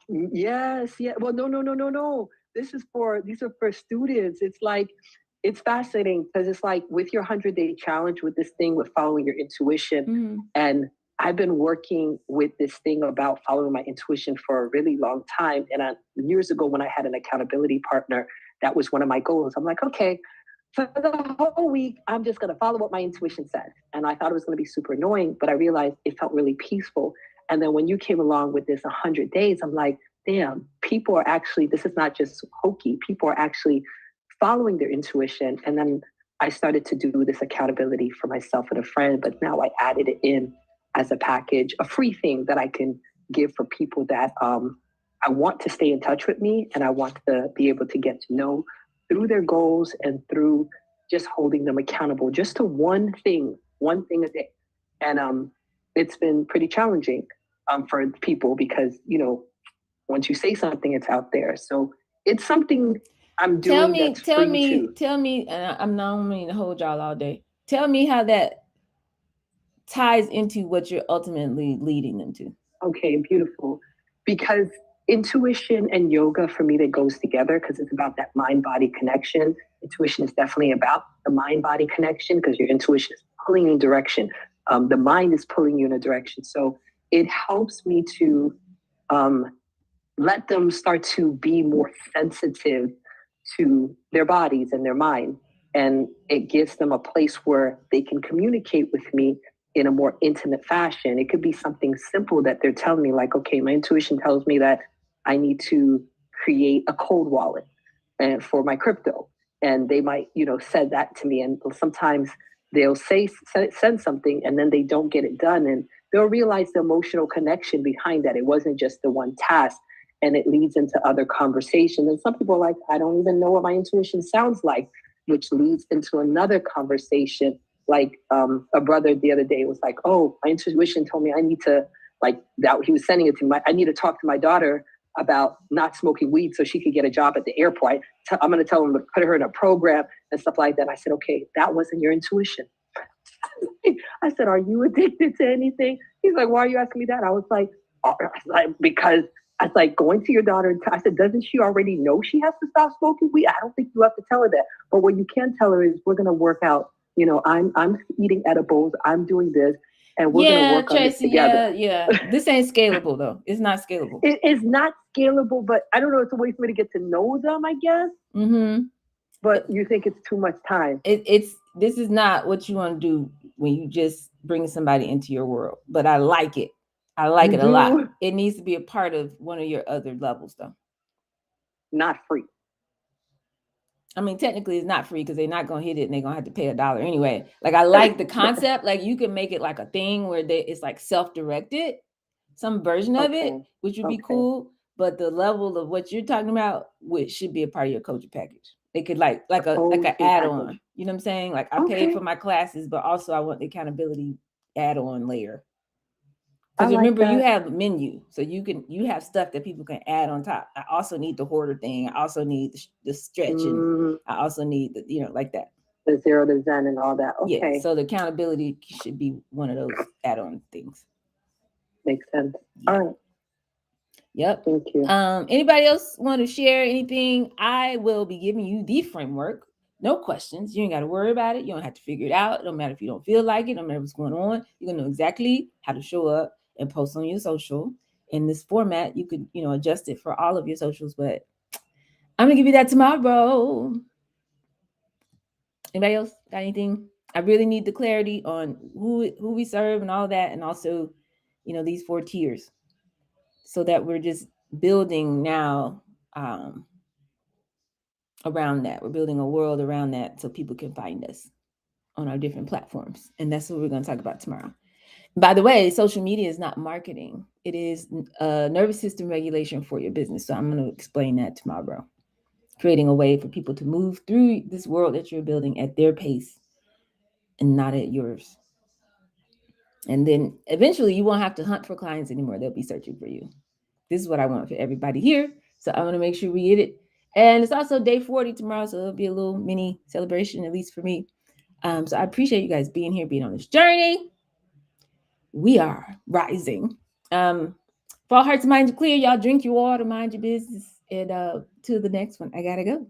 Yes. Yeah. Well, no. These are for students. It's like, it's fascinating because it's like with your 100-day challenge, with this thing with following your intuition. And I've been working with this thing about following my intuition for a really long time. And years ago, when I had an accountability partner, that was one of my goals. I'm like, okay, for the whole week, I'm just going to follow what my intuition said. And I thought it was going to be super annoying, but I realized it felt really peaceful. And then when you came along with this 100 days, I'm like, damn, people are actually, this is not just hokey. People are actually following their intuition. And then I started to do this accountability for myself and a friend, but now I added it in as a package, a free thing that I can give for people that I want to stay in touch with me, and I want to be able to get to know through their goals and through just holding them accountable just to one thing a day. And it's been pretty challenging for people because, you know, once you say something, it's out there. So it's something I'm doing. Tell me, and I'm not meaning to hold y'all all day. Tell me how that ties into what you're ultimately leading them to. Okay, beautiful. Because intuition and yoga, for me, that goes together because it's about that mind-body connection. Intuition is definitely about the mind-body connection because your intuition is pulling you in a direction. The mind is pulling you in a direction. So it helps me to let them start to be more sensitive to their bodies and their mind. and it gives them a place where they can communicate with me in a more intimate fashion. It could be something simple that they're telling me, like, okay, my intuition tells me that I need to create a cold wallet and for my crypto. And they might, said that to me. And sometimes they'll send something and then they don't get it done. And they'll realize the emotional connection behind that. It wasn't just the one task, and it leads into other conversations. And some people are like, I don't even know what my intuition sounds like, which leads into another conversation. Like a brother the other day was like, oh, my intuition told me I need to, like, that he was sending it to me. I need to talk to my daughter about not smoking weed so she could get a job at the airport. I'm going to tell him to put her in a program and stuff like that. I said, okay, that wasn't your intuition. I said, are you addicted to anything? He's like, why are you asking me that? I was like, because I was like, going to your daughter. I said, doesn't she already know she has to stop smoking weed? I don't think you have to tell her that. But what you can tell her is, we're going to work out. I'm eating edibles. I'm doing this. And we're going to work on this together. Yeah. This ain't scalable, though. It's not scalable. It's not scalable, but I don't know. It's a way for me to get to know them, I guess. Mm-hmm. But you think it's too much time. This is not what you want to do when you just bring somebody into your world. But I like it. I like it a lot. It needs to be a part of one of your other levels, though. Not free. I mean, technically it's not free because they're not going to hit it and they're going to have to pay $1 anyway. Like, I like the concept. Like, you can make it like a thing where it's like self-directed, some version of it, which would be cool. But the level of what you're talking about, which should be a part of your coaching package. It could like an add-on. You know what I'm saying? Like, I paid for my classes, but also I want the accountability add-on layer. Because remember, you have a menu, so you have stuff that people can add on top. I also need the hoarder thing. I also need the stretching. I also need the like that. The 0 to Zen and all that. Okay. Yeah. So the accountability should be one of those add-on things. Makes sense. Yeah. All right. Yep. Thank you. Anybody else want to share anything? I will be giving you the framework. No questions. You ain't got to worry about it. You don't have to figure it out. It don't matter if you don't feel like it. No matter what's going on. You're gonna know exactly how to show up and post on your social. In this format, you could, adjust it for all of your socials, but I'm gonna give you that tomorrow. Anybody else got anything? I really need the clarity on who we serve and all that, and also, these 4 tiers, so that we're just building now around that. We're building a world around that so people can find us on our different platforms, and that's what we're going to talk about tomorrow. By the way, social media is not marketing. It is nervous system regulation for your business. So I'm going to explain that tomorrow. Creating a way for people to move through this world that you're building at their pace and not at yours. And then eventually you won't have to hunt for clients anymore. They'll be searching for you. This is what I want for everybody here. So I want to make sure we get it. And it's also day 40 tomorrow. So it'll be a little mini celebration, at least for me. So I appreciate you guys being here, being on this journey. We are rising. For all hearts and minds clear, y'all drink your water, mind your business, and to the next one. I gotta go.